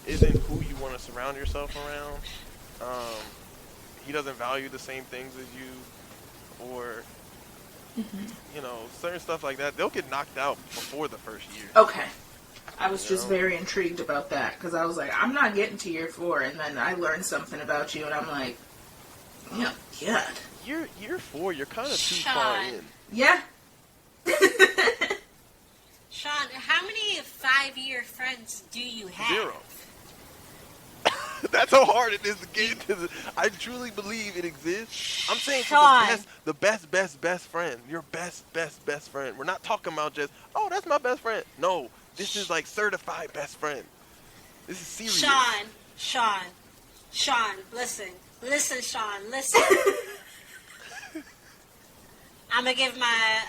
isn't who you want to surround yourself around. He doesn't value the same things as you, or certain stuff like that. They'll get knocked out before the first year. Okay. I was just very intrigued about that because I was like, I'm not getting to year 4, and then I learned something about you, and I'm like, yeah, God. Year 4, you're kind of too Shawn. far in. Yeah. Shawn, how many 5-year friends do you have? 0. That's how hard it is to get to. I truly believe it exists. I'm saying Shawn. for the best friend. Your best friend. We're not talking about just, oh, that's my best friend. No, this is like certified best friend. This is serious. Shawn, listen, Shawn, listen. I'm going to give my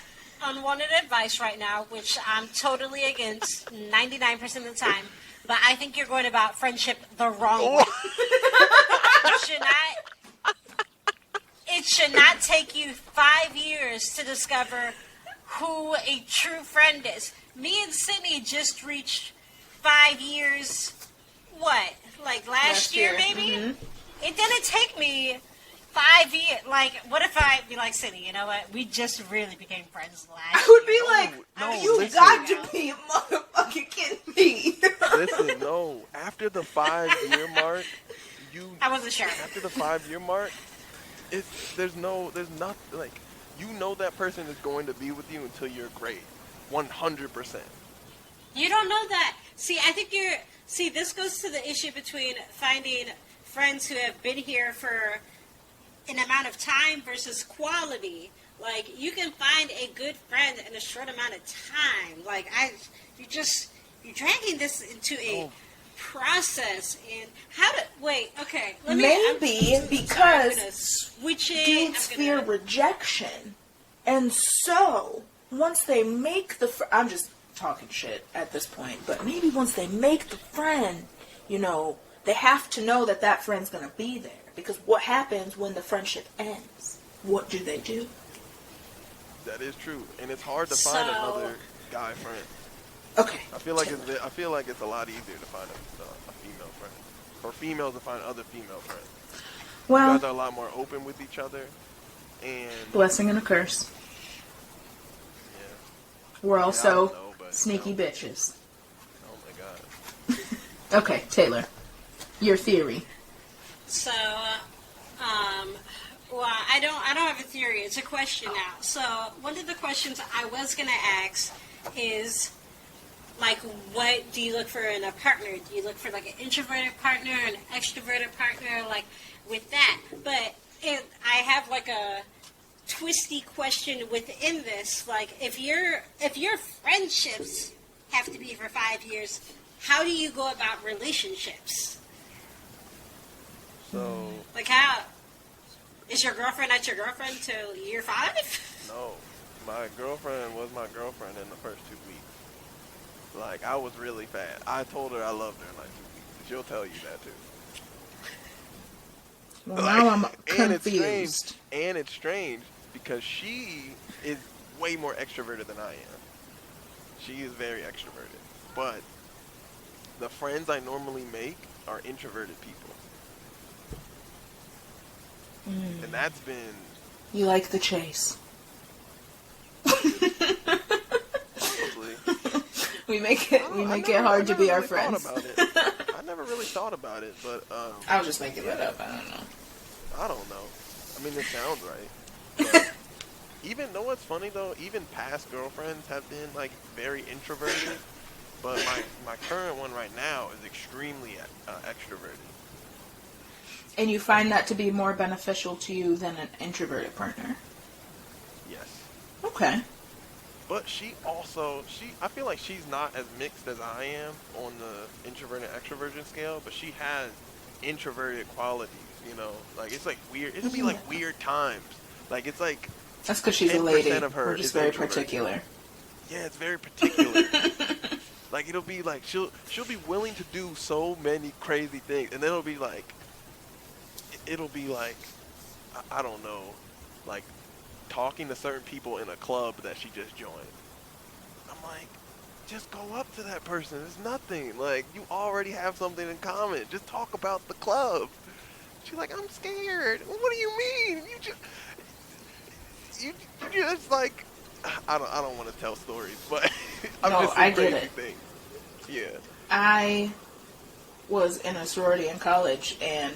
unwanted advice right now, which I'm totally against 99% of the time. But I think you're going about friendship the wrong way. It should not take you 5 years to discover who a true friend is. Me and Sydney just reached 5 years, what? Like last year, maybe? Mm-hmm. It didn't take me 5 years. Like, what if I be like, Sydney, you know what? We just really became friends last I would year. be like, No, you listen. got to be motherfucking kidding me. Listen, no. After the 5-year mark, I wasn't sure. After the 5-year mark, there's nothing like you know that person is going to be with you until you're great, 100%. You don't know that. See, I think this goes to the issue between finding friends who have been here for an amount of time versus quality. Like, you can find a good friend in a short amount of time. Like, you're dragging this into a process. And Maybe because switch it. dudes fear rejection. And so, once they make I'm just talking shit at this point, but maybe once they make the friend, they have to know that friend's going to be there. Because what happens when the friendship ends? What do they do? That is true, and it's hard to find another guy friend. Okay. I feel like it's a lot easier to find a female friend, or females to find other female friends. Well, You guys are a lot more open with each other, and blessing and a curse. yeah. We're also I don't know, but, sneaky bitches. Oh my god. Okay, Taylor, your theory. So, I don't have a theory. It's a question now. So, one of the questions I was going to ask is, like, what do you look for in a partner? Do you look for, like, an introverted partner, an extroverted partner? Like, with that. But I have like a twisty question within this. Like, if your friendships have to be for 5 years, how do you go about relationships? So, Like, how is your girlfriend not your girlfriend till year 5? no, my girlfriend was my girlfriend in the first 2 weeks. Like, I was really bad. I told her I loved her in like 2 weeks. She'll tell you that too. Well, now I'm And confused. it's strange because she is way more extroverted than I am. She is very extroverted. But the friends I normally make are introverted people. And that's been... You like the chase. Probably. We make it hard to be our friends. I never really thought about it, but... I was just making that up. I don't know. I don't know. I mean, it sounds right. But even, know what's funny though? Even past girlfriends have been like very introverted, but my current one right now is extremely extroverted. And you find that to be more beneficial to you than an introverted partner? Yes. Okay. But I feel like she's not as mixed as I am on the introvert and extroversion scale, but she has introverted qualities, you know? Like, it's like weird. It'll be like weird times. Like, it's like... That's because she's a lady. Of her We're just very particular. Yeah, it's very particular. Like, it'll be like, she'll be willing to do so many crazy things, and then it'll be like, I don't know, like, talking to certain people in a club that she just joined. I'm like, just go up to that person. It's nothing. Like, you already have something in common. Just talk about the club. She's like, I'm scared. What do you mean? You just like, I don't want to tell stories, but I'm No, just I saying get it. things. Yeah. I was in a sorority in college, and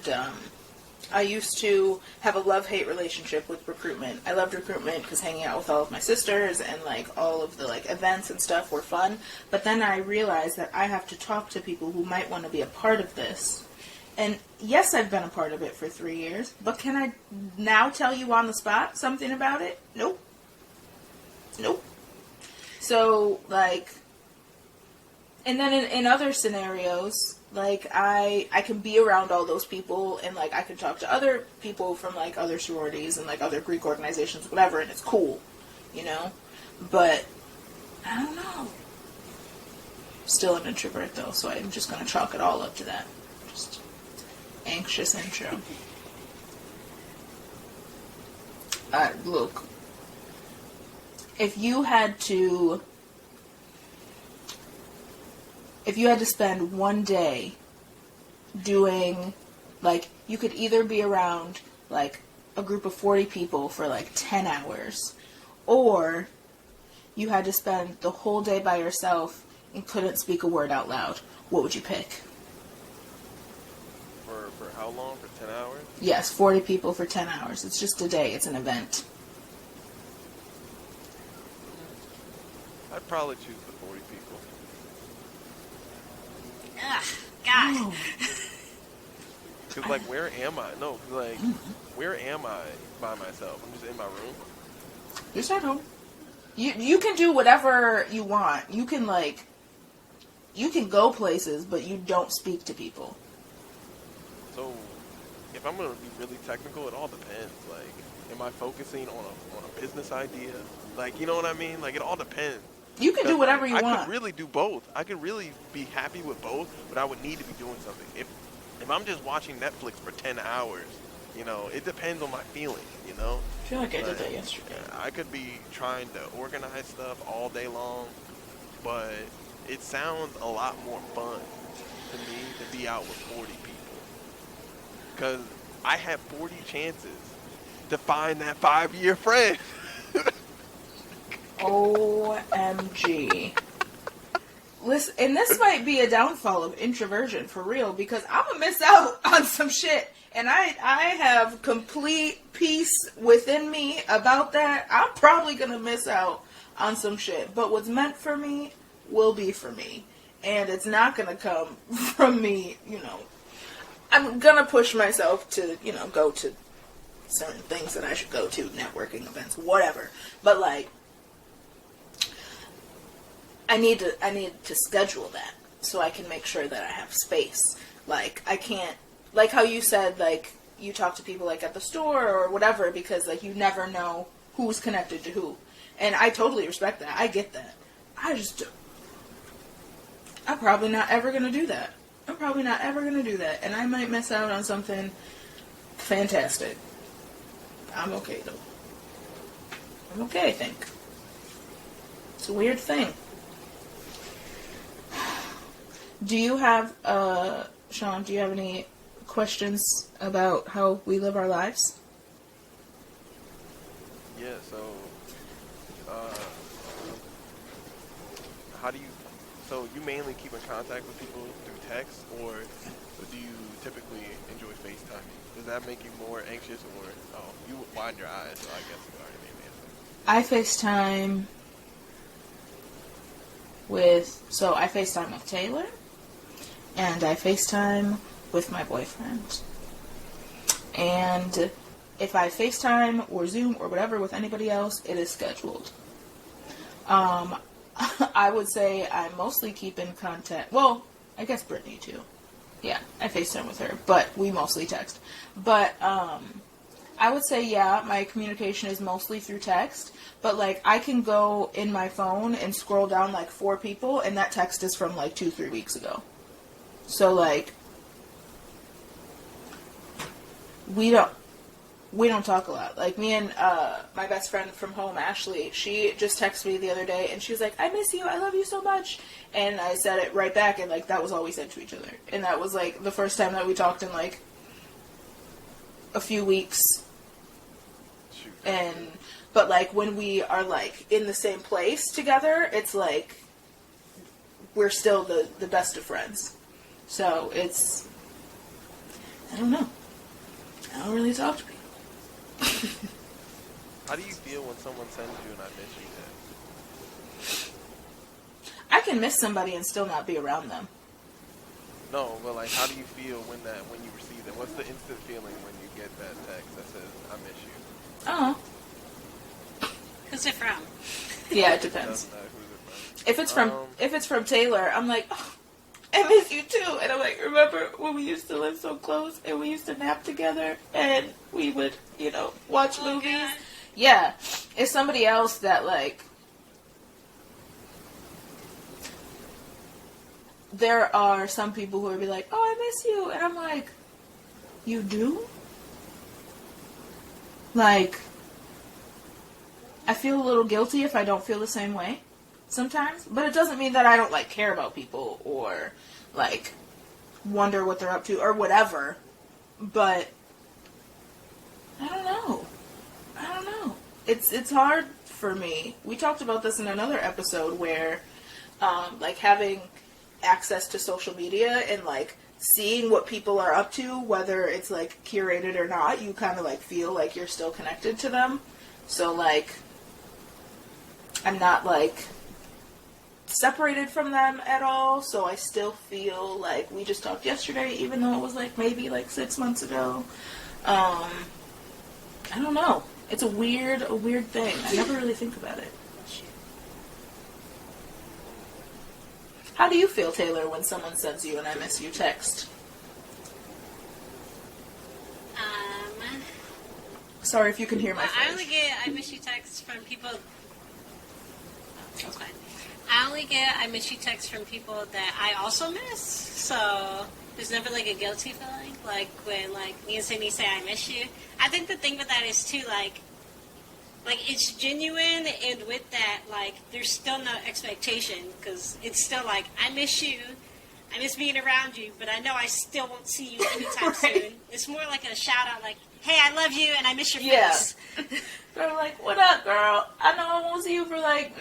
I used to have a love-hate relationship with recruitment. I loved recruitment because hanging out with all of my sisters and like all of the like events and stuff were fun. But then I realized that I have to talk to people who might want to be a part of this. And yes, I've been a part of it for 3 years, but can I now tell you on the spot something about it? Nope. So, like, and then in other scenarios, like, I can be around all those people, and, like, I can talk to other people from, like, other sororities and, like, other Greek organizations, whatever, and it's cool, you know? But, I don't know. Still an introvert, though, so I'm just going to chalk it all up to that. Just anxious intro. Look. If you had to spend one day doing, like, you could either be around, like, a group of 40 people for, like, 10 hours, or you had to spend the whole day by yourself and couldn't speak a word out loud, what would you pick? For how long? For 10 hours? Yes, 40 people for 10 hours. It's just a day. It's an event. I'd probably choose the 40 people. Ugh, God. Oh. Because, like, where am I? No, 'cause, like, where am I by myself? I'm just in my room. Just at home. You can do whatever you want. You can, like, you can go places, but you don't speak to people. So, if I'm going to be really technical, it all depends. Like, am I focusing on a business idea? Like, you know what I mean? Like, it all depends. You can do whatever you I want. could really do both. I could really be happy with both, but I would need to be doing something. If I'm just watching Netflix for 10 hours, you know, it depends on my feelings, you know? I feel like I did that yesterday. I could be trying to organize stuff all day long, but it sounds a lot more fun to me to be out with 40 people. Because I have 40 chances to find that 5-year friend. OMG. Listen, and this might be a downfall of introversion for real, because I'm gonna miss out on some shit, and I have complete peace within me about that. I'm probably gonna miss out on some shit, but what's meant for me will be for me, and it's not gonna come from me, you know. I'm gonna push myself to, go to certain things that I should go to, networking events, whatever. But like, I need to schedule that so I can make sure that I have space. Like, I can't, like how you said, like, you talk to people like at the store or whatever because like you never know who's connected to who. And I totally respect that. I get that. I'm probably not ever gonna do that. And I might miss out on something fantastic. I'm okay though. I'm okay, I think. It's a weird thing. Do you have, Shawn, do you have any questions about how we live our lives? Yeah, so, so you mainly keep in contact with people through text, or do you typically enjoy FaceTiming? Does that make you more anxious, or, you widen your eyes, so I guess you already made the answer. I FaceTime with Taylor, and I FaceTime with my boyfriend. And if I FaceTime or Zoom or whatever with anybody else, it is scheduled. I would say I mostly keep in contact. Well, I guess Brittany too. Yeah, I FaceTime with her, but we mostly text. But I would say, yeah, my communication is mostly through text. But like, I can go in my phone and scroll down like 4 people, and that text is from like 2-3 weeks ago. So like, we don't talk a lot. Like, me and my best friend from home, Ashley, she just texted me the other day, and she was like, I miss you, I love you so much. And I said it right back, and like, that was all we said to each other. And that was like the first time that we talked in like a few weeks. But like, when we are like in the same place together, it's like we're still the best of friends. So it's, I don't know. I don't really talk to people. How do you feel when someone sends you an I miss you text? I can miss somebody and still not be around them. No, but like, how do you feel when you receive it? What's the instant feeling when you get that text that says I miss you? Oh. Who's it from? Yeah, it depends. Who's it from? If it's from Taylor, I'm like, oh, I miss you too. And I'm like, remember when we used to live so close and we used to nap together and we would, watch movies? God. Yeah. It's somebody else that like, there are some people who would be like, oh, I miss you. And I'm like, you do? Like, I feel a little guilty if I don't feel the same way sometimes. But it doesn't mean that I don't, like, care about people or, like, wonder what they're up to or whatever. But I don't know. It's hard for me. We talked about this in another episode where, like, having access to social media and, like, seeing what people are up to, whether it's, like, curated or not, you kind of, like, feel like you're still connected to them. So, like, I'm not, like, separated from them at all, so I still feel like we just talked yesterday, even though it was, like, maybe, like, 6 months ago. I don't know. It's a weird thing. I never really think about it. How do you feel, Taylor, when someone sends you an I miss you text? Sorry if you can hear my I only get I miss you texts from people. That's fine. I only get I miss you texts from people that I also miss. So there's never like a guilty feeling. Like when like me and Sydney say I miss you. I think the thing with that is too like it's genuine, and with that like there's still no expectation because it's still like I miss you. I miss being around you, but I know I still won't see you anytime soon. It's more like a shout out, like, hey, I love you, and I miss your face. They're like, what up, girl? I know I won't see you for, like,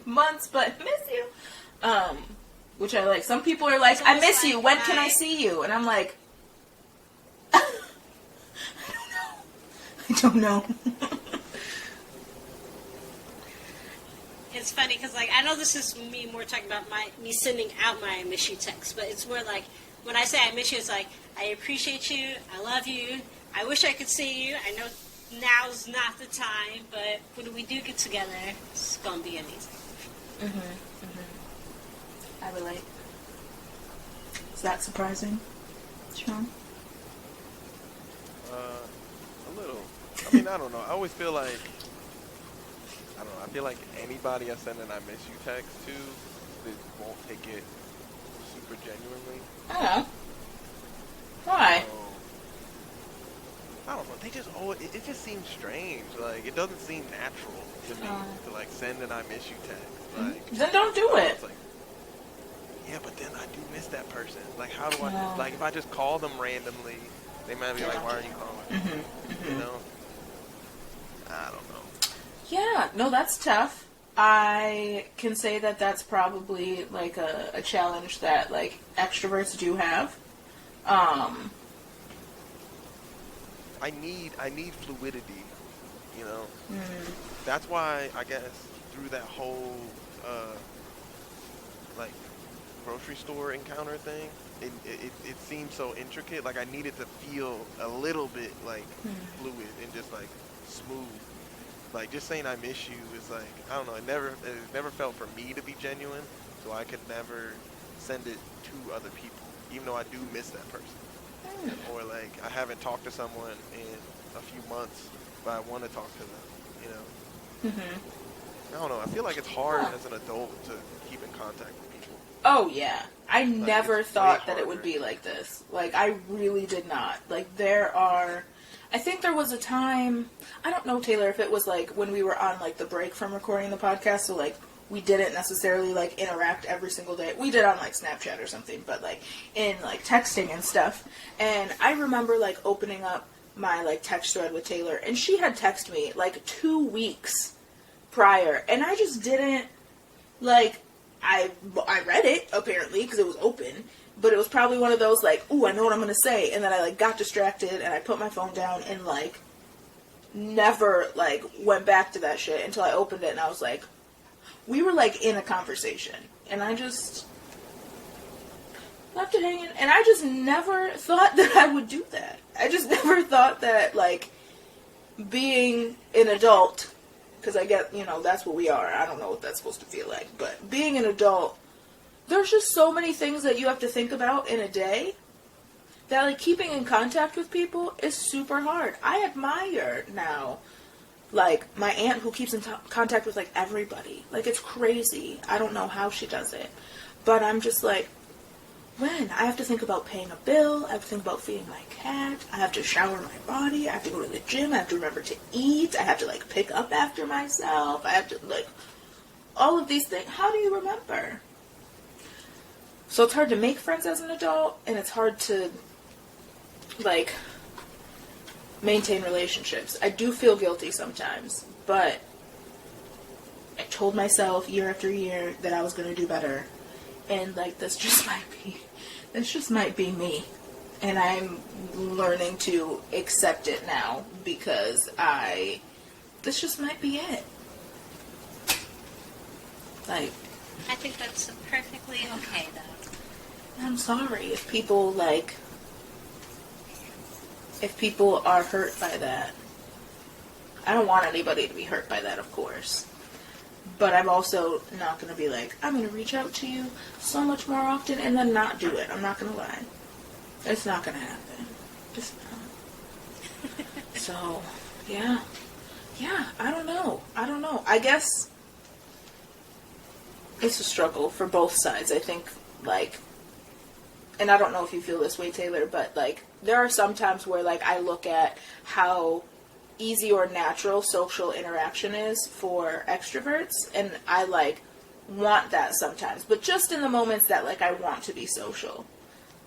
months, but miss you. Which I like. Some people are like, I miss you. When can I see you? And I'm like, I don't know. It's funny because, like, I know this is me more talking about me sending out my I miss you text, but it's more like when I say I miss you, it's like I appreciate you. I love you. I wish I could see you. I know now's not the time, but when we do get together, it's going to be amazing. I relate. Is that surprising, Shawn? A little. I mean, I don't know. I always feel like, I don't know, I feel like anybody I send an I miss you text to, they won't take it super genuinely. Oh. Why? So, I don't know. They just always, it just seems strange. Like, it doesn't seem natural to me to, like, send an I miss you text. Like, then don't do it. It's like, yeah, but then I do miss that person. Like, how do I, like, if I just call them randomly, they might be like, why are you calling? You know? I don't know. Yeah, no, that's tough. I can say that that's probably, like, a challenge that, like, extroverts do have. I need fluidity, you know? That's why, I guess, through that whole, like, grocery store encounter thing, it seemed so intricate. Like, I needed to feel a little bit, like, fluid and just, like, smooth. Like, just saying I miss you is, like, I don't know, it never felt for me to be genuine, so I could never send it to other people, even though I do miss that person. Or, like, I haven't talked to someone in a few months, but I want to talk to them, you know? I don't know, I feel like it's hard as an adult to keep in contact with people. Oh, yeah. I never it's thought way that it would harder. be like this. Like, I really did not. Like, I think there was a time, I don't know, Taylor, if it was, like, when we were on, like, the break from recording the podcast, so, like, we didn't necessarily, like, interact every single day. We did on, like, Snapchat or something, but, like, in, like, texting and stuff. And I remember, like, opening up my, like, text thread with Taylor, and she had texted me, like, 2 weeks prior, and I just didn't, like, I read it, apparently, because it was open, but it was probably one of those, like, ooh, I know what I'm going to say, and then I, like, got distracted, and I put my phone down, and, like, never, like, went back to that shit until I opened it, and I was like, we were, like, in a conversation, and I just left it hanging, and I just never thought that I would do that. I just never thought that, like, being an adult, because I get, you know, that's what we are. I don't know what that's supposed to feel like. But being an adult, there's just so many things that you have to think about in a day that, like, keeping in contact with people is super hard. I admire now, like, my aunt who keeps in contact with, like, everybody. Like, it's crazy. I don't know how she does it. But I'm just like, when? I have to think about paying a bill. I have to think about feeding my cat. I have to shower my body. I have to go to the gym. I have to remember to eat. I have to, like, pick up after myself. I have to, like, all of these things. How do you remember? So it's hard to make friends as an adult, and it's hard to, like, maintain relationships. I do feel guilty sometimes, but I told myself year after year that I was going to do better. And, like, this just might be me. And I'm learning to accept it now because this just might be it. Like, I think that's perfectly okay, though. I'm sorry if people, like, if people are hurt by that. I don't want anybody to be hurt by that, of course. But I'm also not going to be like, I'm going to reach out to you so much more often and then not do it. I'm not going to lie. It's not going to happen. It's not. So, yeah. Yeah, I don't know. I guess it's a struggle for both sides. I think, like, and I don't know if you feel this way, Taylor, but, like, there are some times where, like, I look at how easy or natural social interaction is for extroverts, and I, like, want that sometimes, but just in the moments that, like, I want to be social.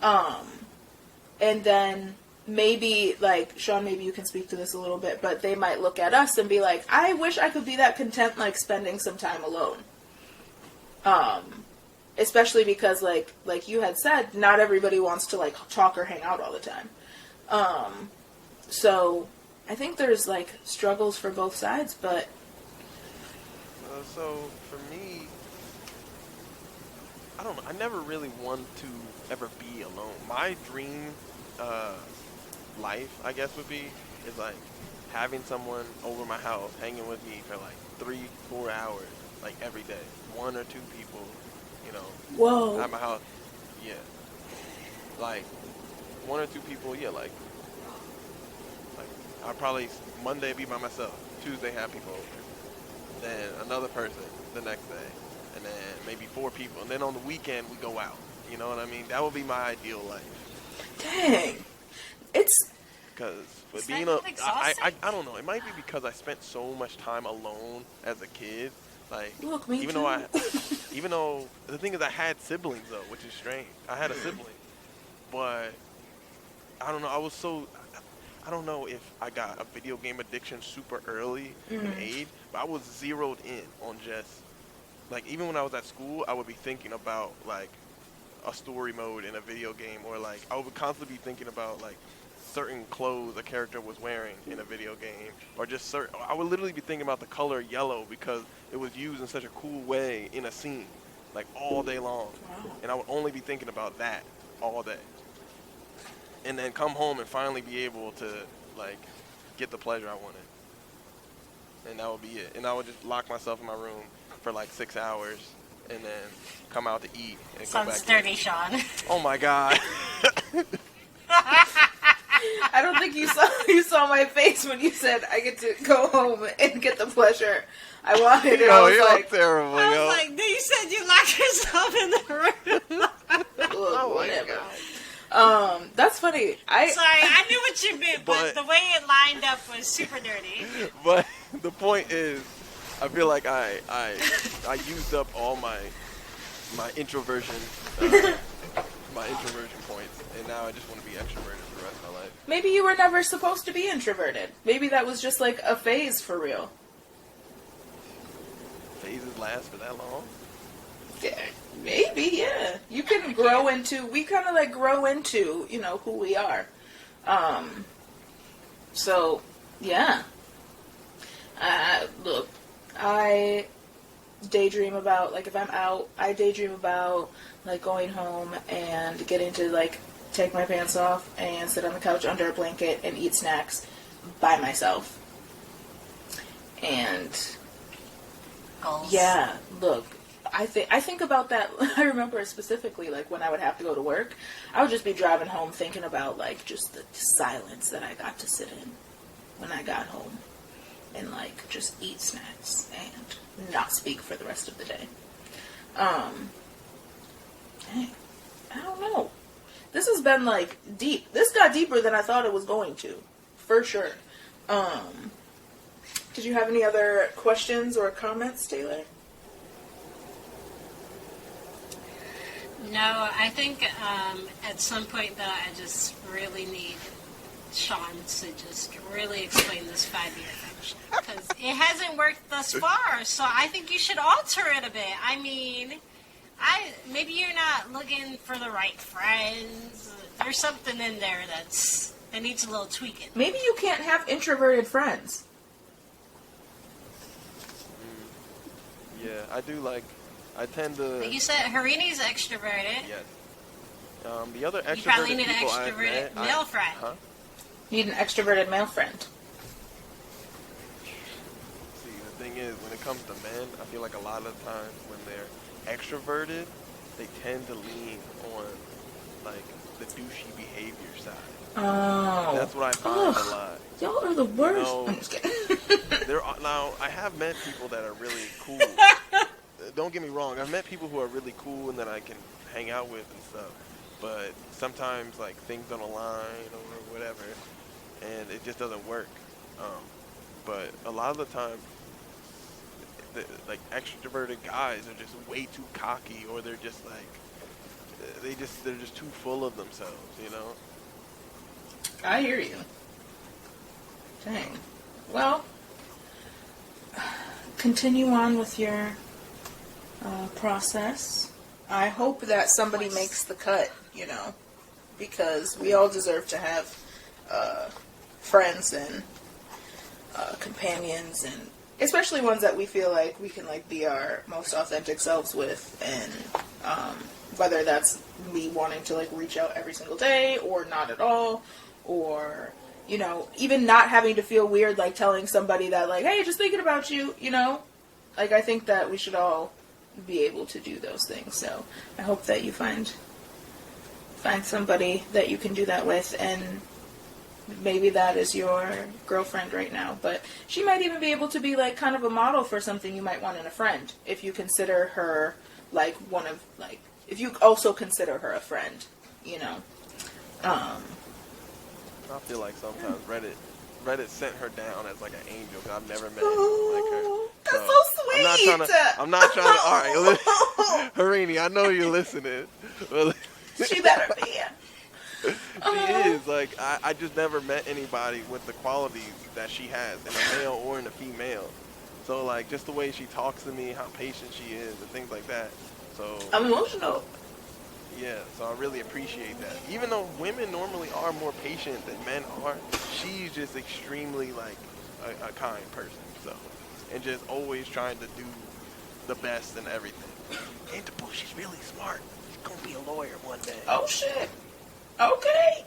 And then maybe, like, Shawn, maybe you can speak to this a little bit, but they might look at us and be like, I wish I could be that content, like, spending some time alone. Especially because, like you had said, not everybody wants to, like, talk or hang out all the time. So I think there's, like, struggles for both sides, but... So, for me, I don't know, I never really want to ever be alone. My dream life, I guess, would be is like having someone over my house hanging with me for like 3-4 hours, like every day. 1 or 2 people, you know, Whoa. at my house. Yeah, like 1 or 2 people. Yeah, like I'll probably Monday be by myself, Tuesday have people over, then another person the next day, and then maybe 4 people, and then on the weekend we go out. You know what I mean? That would be my ideal life. Dang. It's... Because Is being that exhausting? I don't know. It might be because I spent so much time alone as a kid. Like, Look, me even too. though the thing is, I had siblings though, which is strange. I had a sibling, but I don't know. I don't know if I got a video game addiction super early in age, but I was zeroed in on just like, even when I was at school, I would be thinking about like a story mode in a video game, or like I would constantly be thinking about like certain clothes a character was wearing in a video game, or just I would literally be thinking about the color yellow because it was used in such a cool way in a scene, like all day long. Wow. And I would only be thinking about that all day, and then come home and finally be able to like get the pleasure I wanted, and that would be it. And I would just lock myself in my room for like 6 hours and then come out to eat and go Sounds back dirty, Shawn. Oh my god. I don't think you saw my face when you said I get to go home and get the pleasure I wanted. And I was like, terrible, I yo. was like, no, you said you locked yourself in the room. Oh my whatever. God. That's funny. Sorry, I knew what you meant, but But- the way it lined up was super dirty. But the point is, I feel like I used up all my introversion my introversion points, and now I just want to be extroverted for the rest of my life. Maybe you were never supposed to be introverted. Maybe that was just like a phase for real. Phases last for that long? Yeah, maybe, yeah. You can grow into, we kind of like grow into, you know, who we are. So, yeah. Look, I daydream about, like, if I'm out, I daydream about, like, going home and getting to, like, take my pants off and sit on the couch under a blanket and eat snacks by myself. And, Goals. yeah, look, I think about that. I remember specifically, like, when I would have to go to work, I would just be driving home thinking about, like, just the silence that I got to sit in when I got home. And, like, just eat snacks and not speak for the rest of the day. Dang. I don't know. This has been, like, deep. This got deeper than I thought it was going to. For sure. Did you have any other questions or comments, Taylor? No, I think at some point, though, I just really need Shawn to just really explain this 5-year thing. Because it hasn't worked thus far, so I think you should alter it a bit. I mean, maybe you're not looking for the right friends. There's something in there that needs a little tweaking. Maybe you can't have introverted friends. Yeah, I do I tend to... Like you said, Harini's extroverted. Yes. The other extroverted You probably need an people I've extroverted met, male friend. Huh? You need an extroverted male friend. See, the thing is, when it comes to men, I feel like a lot of times when they're extroverted, they tend to lean on, like, the douchey behavior side. Oh. That's what I find a lot. Y'all are the worst. You know, I'm just kidding. Now, I have met people that are really cool. Don't get me wrong. I've met people who are really cool and that I can hang out with and stuff. But sometimes, like, things don't align or whatever, and it just doesn't work. But a lot of the time, like, extroverted guys are just way too cocky, or they're just like, they're just too full of themselves, you know? I hear you. Dang. Well, continue on with your process. I hope that somebody makes the cut, you know, because we all deserve to have friends and companions, and especially ones that we feel like we can, like, be our most authentic selves with and whether that's me wanting to, like, reach out every single day or not at all, or, you know, even not having to feel weird, like, telling somebody that, like, hey, just thinking about you, you know? Like, I think that we should all be able to do those things, so I hope that you find somebody that you can do that with, and maybe that is your girlfriend right now, but she might even be able to be, like, kind of a model for something you might want in a friend, if you consider her, like, one of, like, if you also consider her a friend, you know. I feel like sometimes Reddit sent her down as, like, an angel, because I've never met anyone like her. That's so sweet! I'm not trying to, alright, Harini, I know you're listening. She better be. She is, like, I just never met anybody with the qualities that she has, in a male or in a female. So, like, just the way she talks to me, how patient she is, and things like that. So I'm emotional. Yeah, so I really appreciate that. Even though women normally are more patient than men are, she's just extremely, like, a kind person, so. And just always trying to do the best in everything. And the bull, she's really smart. She's gonna be a lawyer one day. Oh, shit. Okay.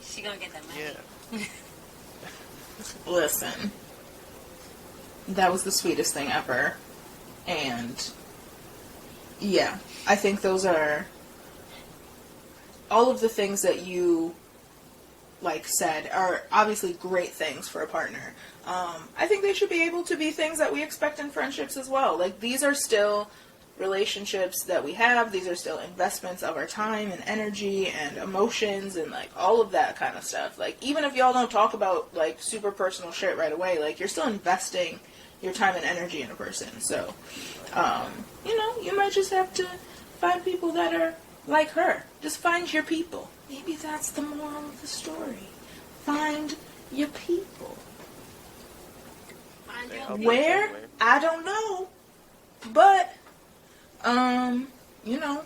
She gonna get that money. Yeah. Listen. That was the sweetest thing ever. And, yeah, I think those are all of the things that you, like, said are obviously great things for a partner. I think they should be able to be things that we expect in friendships as well. Like, these are still relationships that we have. These are still investments of our time and energy and emotions and, like, all of that kind of stuff. Like, even if y'all don't talk about, like, super personal shit right away, like, you're still investing your time and energy in a person. So, you know, you might just have to find people that are like her. Just find your people. Maybe that's the moral of the story. Find your people. Find your Where? I don't know. But, you know,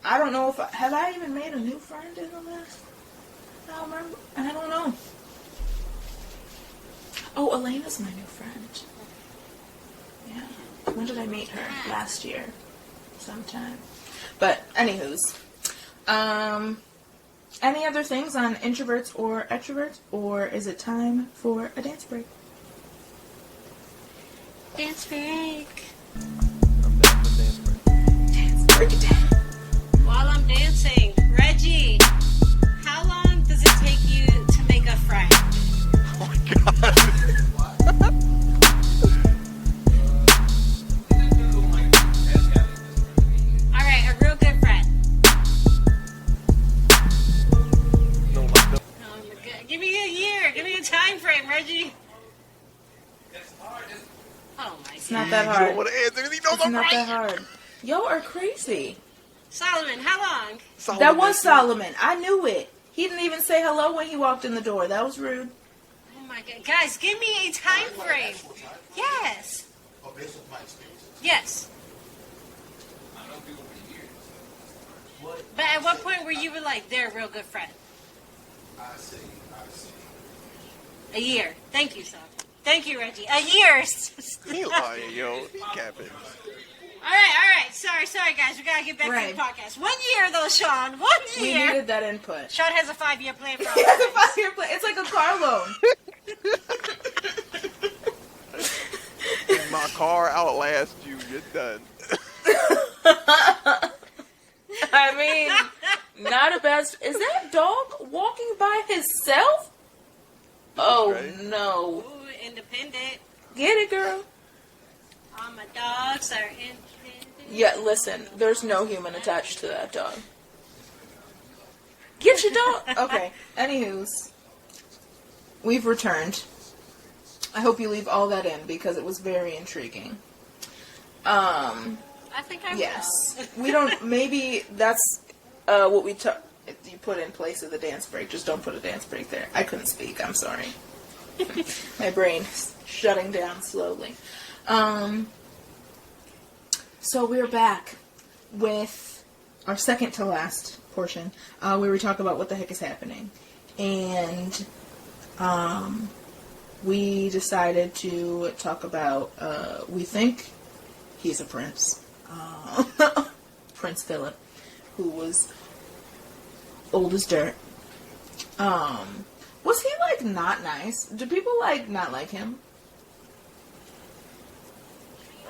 I don't know if have I even made a new friend in the last? I don't remember. I don't know. Oh, Elena's my new friend. Yeah. When did I meet her? Last year. Sometime. But, anywho's. Any other things on introverts or extroverts? Or is it time for a dance break? Dance break. I'm down for dance break. Dance break it down. While I'm dancing, Reggie, how long does it take you to make a friend? Oh my god. Alright, a real good friend. No, like, no. Oh my god. Give me a year. Give me a time frame, Reggie. Oh my It's god. not that You hard. don't want to answer because he knows It's I'm not right. that hard. Y'all are crazy. Solomon, how long? That was Solomon. I knew it. He didn't even say hello when he walked in the door. That was rude. Oh my god. Guys, give me a time frame. Yes. Oh, based on my experiences. Yes. I don't think over years. But at what point were you like, they're a real good friend? I say. A year. Thank you, Solomon. Thank you, Reggie. A year. He lying, yo. He capping. All right. Sorry, guys. We gotta get back to the podcast. 1 year, though, Shawn. 1 We year. needed that input. Shawn has a 5-year plan for He has us. a 5-year plan. It's like a car loan. If my car outlasts you, you're done. I mean, not a bad... Is that dog walking by himself? Oh, right. no. Ooh, independent. Get it, girl. All my dogs are independent. Yeah, listen. There's no human attached to that dog. Get your dog. Okay. Anywho's. We've returned. I hope you leave all that in because it was very intriguing. I think I Yes. will. We don't... Maybe that's what we took. You put in place of the dance break. Just don't put a dance break there. I couldn't speak. I'm sorry. My brain is shutting down slowly. So we're back with our second to last portion, where we talk about what the heck is happening. And we decided to talk about, we think he's a prince. Prince Philip. who was old as dirt. Was he, like, not nice? Do people, like, not like him?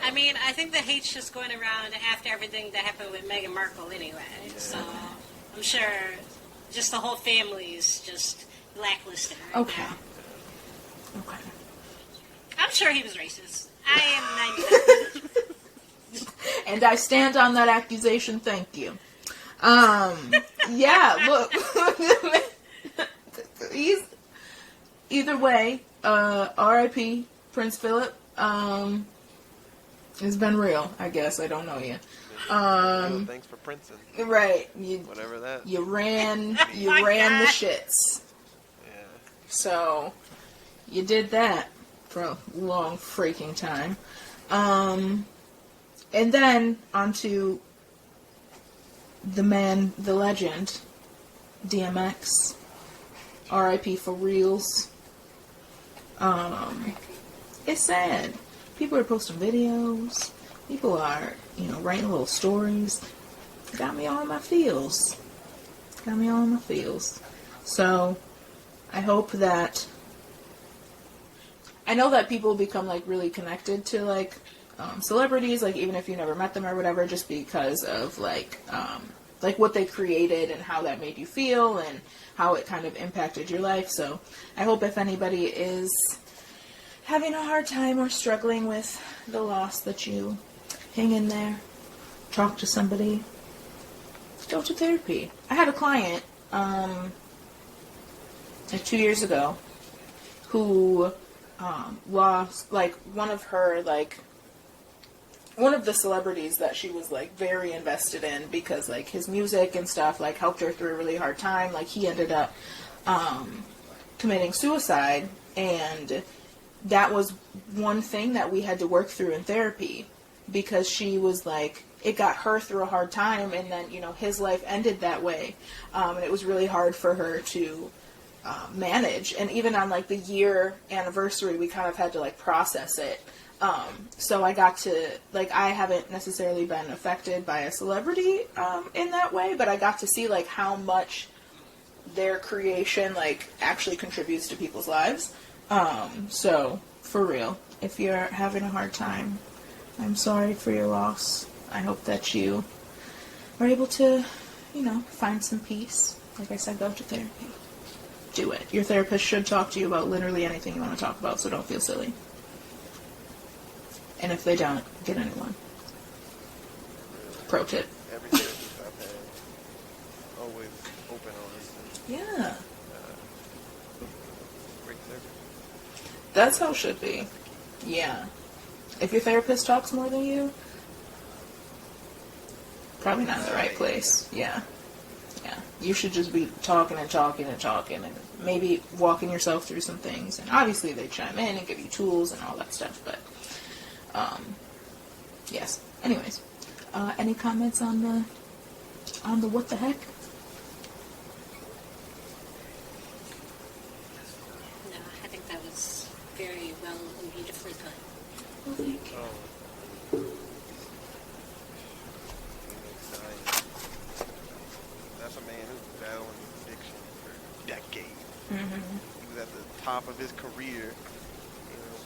I mean, I think the hate's just going around after everything that happened with Meghan Markle anyway. So I'm sure just the whole family is just blacklisted. Right Okay. now. Okay. I'm sure he was racist. I am 90%. And I stand on that accusation, thank you. Yeah, look. He's, either way, R.I.P. Prince Philip. It's been real, I guess. I don't know you. Thanks for Princeton. Right. Whatever that. You ran my the God. shits. Yeah. So, you did that for a long freaking time. And then, onto the man, the legend, DMX. R.I.P. for reals. It's sad. People are posting videos. People are, writing little stories. Got me all in my feels. So, I hope that... I know that people become, like, really connected to, like, celebrities, like, even if you never met them or whatever, just because of, like, what they created and how that made you feel and how it kind of impacted your life. So, I hope if anybody is having a hard time or struggling with the loss, that you hang in there, talk to somebody, go to therapy. I had a client, like 2 years ago, who lost, like, one of the celebrities that she was, like, very invested in, because, like, his music and stuff, like, helped her through a really hard time. Like, he ended up committing suicide, and that was one thing that we had to work through in therapy, because she was, like, it got her through a hard time, and then, his life ended that way, and it was really hard for her to manage. And even on, like, the year anniversary, we kind of had to, like, process it. So I got to, like, I haven't necessarily been affected by a celebrity in that way, but I got to see, like, how much their creation, like, actually contributes to people's lives. So, for real, if you're having a hard time, I'm sorry for your loss. I hope that you are able to, find some peace. Like I said, go to therapy. Do it. Your therapist should talk to you about literally anything you want to talk about, so don't feel silly. And if they don't, get a new one. Pro tip. Every therapist I've had, always open, honest, and Yeah. great therapist. That's how it should be. Yeah. If your therapist talks more than you, probably not in the right place. Yeah. Yeah. You should just be talking and maybe walking yourself through some things. And obviously they chime in and give you tools and all that stuff, but yes. Anyways, any comments on the what the heck? No, I think that was very well and beautifully put. That's a man who's battling addiction for decades. Mm-hmm. He was at the top of his career,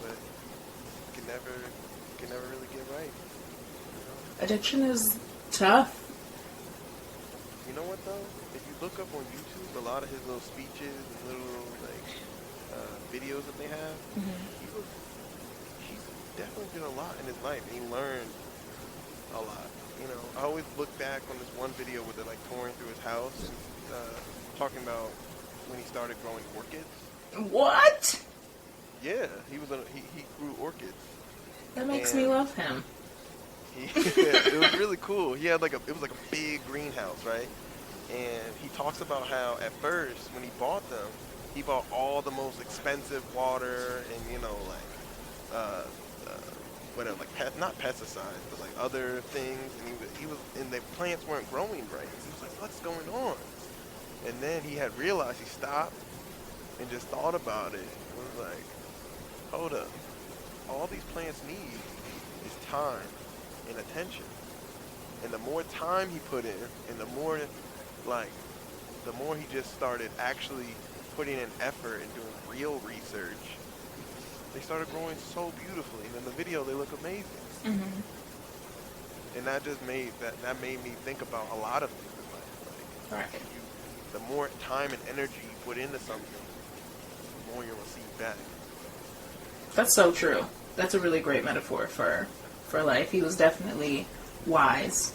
but can never really get right. Addiction is tough. You know what though? If you look up on YouTube, a lot of his little speeches and little videos that they have, he's definitely did a lot in his life. And he learned a lot. I always look back on this one video where they're like touring through his house, talking about when he started growing orchids. What? Yeah, he grew orchids. That makes me love him. It was really cool. He had it was like a big greenhouse, right? And he talks about how at first when he bought them, he bought all the most expensive water and whatever, not pesticides, but like other things. And and the plants weren't growing right. He was like, "What's going on?" And then he had realized, he stopped and just thought about it. It was like, hold up, all these plants need is time and attention. And the more time he put in, and the more he just started actually putting in effort and doing real research, they started growing so beautifully. And in the video, they look amazing. And that just made me think about a lot of things in life. Like, the more time and energy you put into something, the more you'll receive back. That's so true. That's a really great metaphor for life. He was definitely wise.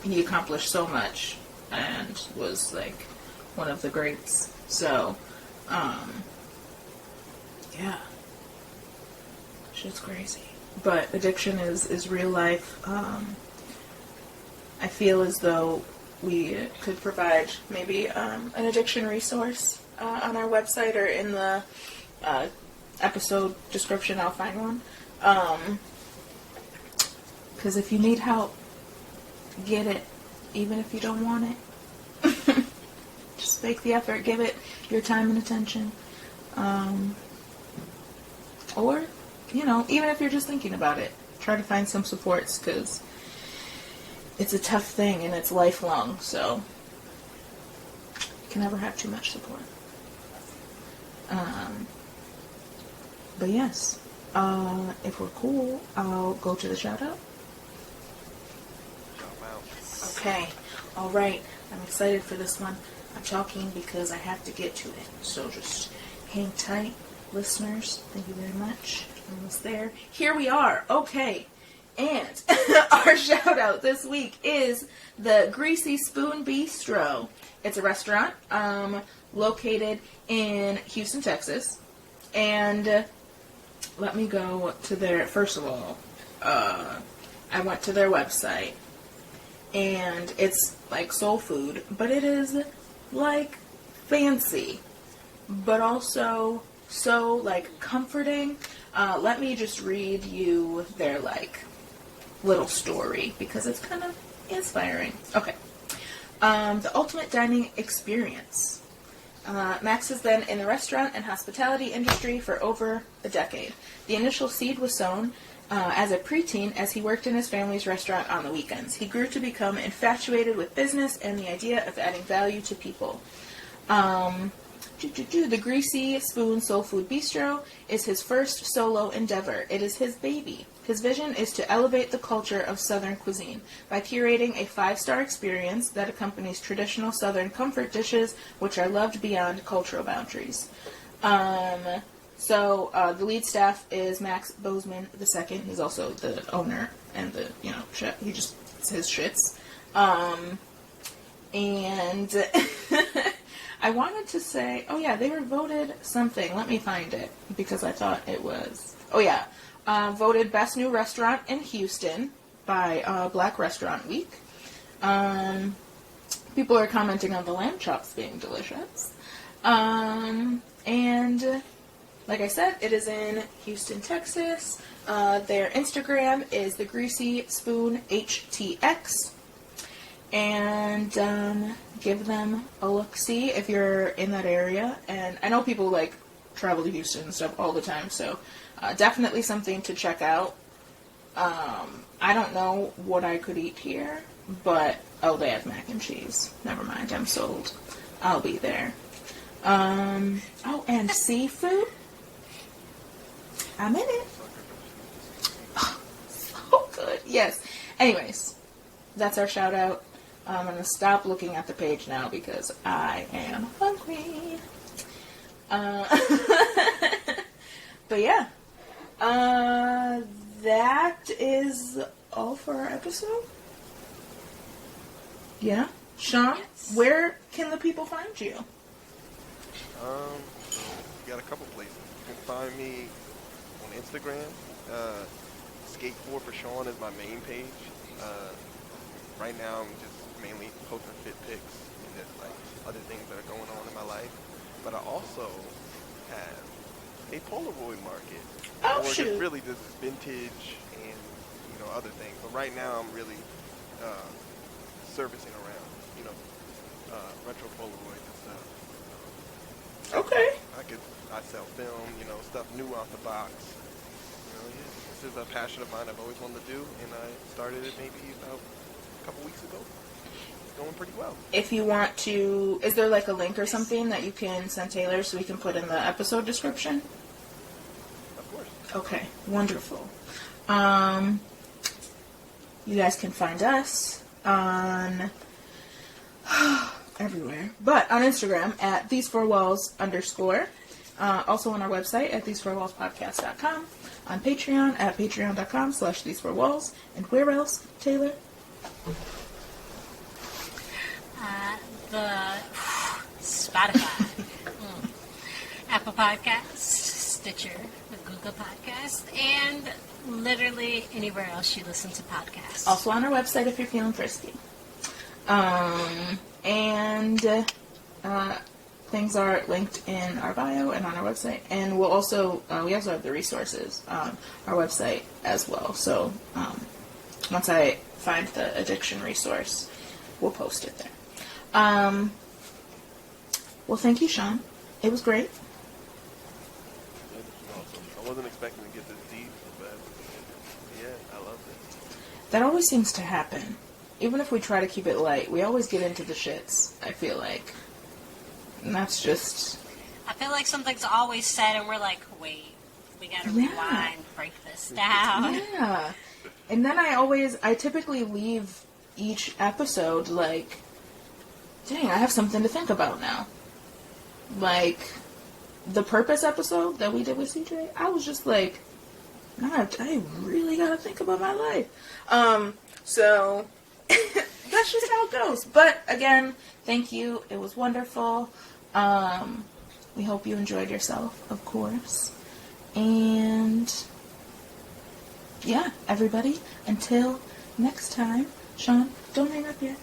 He accomplished so much and was like one of the greats. So, yeah. Shit's crazy. But addiction is real life. I feel as though we could provide maybe an addiction resource on our website or in the episode description. I'll find one. Because if you need help, get it, even if you don't want it. Just make the effort, give it your time and attention. Or, even if you're just thinking about it, try to find some supports, because it's a tough thing and it's lifelong, so you can never have too much support. But yes, if we're cool, I'll go to the shout out. Okay, alright, I'm excited for this one. I'm talking because I have to get to it, so just hang tight, listeners. Thank you very much. Almost there. Here we are. Okay. And our shout out this week is the Greasy Spoon Bistro. It's a restaurant located in Houston, Texas. And let me go to their, first of all, I went to their website. And it's like soul food, but it is like fancy, but also so like comforting. Let me just read you their like little story because it's kind of inspiring. Okay. The ultimate dining experience. Max has been in the restaurant and hospitality industry for over a decade. The initial seed was sown as a preteen as he worked in his family's restaurant on the weekends. He grew to become infatuated with business and the idea of adding value to people. The Greasy Spoon Soul Food Bistro is his first solo endeavor. It is his baby. His vision is to elevate the culture of Southern cuisine by curating a 5-star experience that accompanies traditional Southern comfort dishes, which are loved beyond cultural boundaries. So the lead staff is Max Bozeman II. He's also the owner and the chef. He just says shits. And I wanted to say, oh yeah, they were voted something. Let me find it because I thought it was. Oh yeah, voted best new restaurant in Houston by Black Restaurant Week. People are commenting on the lamb chops being delicious. And like I said, it is in Houston, Texas. Their Instagram is the Greasy Spoon HTX. And give them a look-see if you're in that area. And I know people like travel to Houston and stuff all the time, so definitely something to check out. I don't know what I could eat here, but they have mac and cheese. Never mind, I'm sold. I'll be there. And seafood. I'm in it. Oh, so good. Yes. Anyways, that's our shout out. I'm going to stop looking at the page now because I am hungry. But yeah. That is all for our episode. Yeah? Shawn, Yes. Where can the people find you? You got a couple places. You can find me on Instagram. Skate4 for Shawn is my main page. Right now I'm just mainly posting fit pics and just like other things that are going on in my life. But I also have a Polaroid market. Oh, or shoot. just really just vintage and other things. But right now I'm really servicing around, retro Polaroids and stuff. Okay. I sell film, stuff new off the box. This is a passion of mine I've always wanted to do, and I started it maybe about a couple weeks ago. It's going pretty well. If you want to, is there like a link or something that you can send Taylor so we can put in the episode description? Of course. Okay, wonderful. You guys can find us on everywhere, but on Instagram at these4walls_. Also on our website at these4wallspodcast.com. On Patreon at patreon.com/these4walls. And where else, Taylor? The Spotify, Apple Podcasts, Stitcher, the Google Podcast, and literally anywhere else you listen to podcasts. Also on our website if you're feeling frisky. Things are linked in our bio and on our website. And we'll also, we also have the resources on our website as well. So, once I find the addiction resource, we'll post it there. Well, thank you, Shawn. It was great. Yeah, this was awesome. I wasn't expecting to get this deep so bad. Yeah, I loved it. That always seems to happen. Even if we try to keep it light, we always get into the shits, I feel like. And that's just... I feel like something's always said and we're like, wait, we gotta rewind, break this down. Yeah. And then I typically leave each episode like, dang, I have something to think about now. Like, the Purpose episode that we did with CJ, I was just like, I really gotta think about my life. So, that's just how it goes. But, again, thank you. It was wonderful. We hope you enjoyed yourself, of course. And, yeah, everybody, until next time. Shawn, don't hang up yet.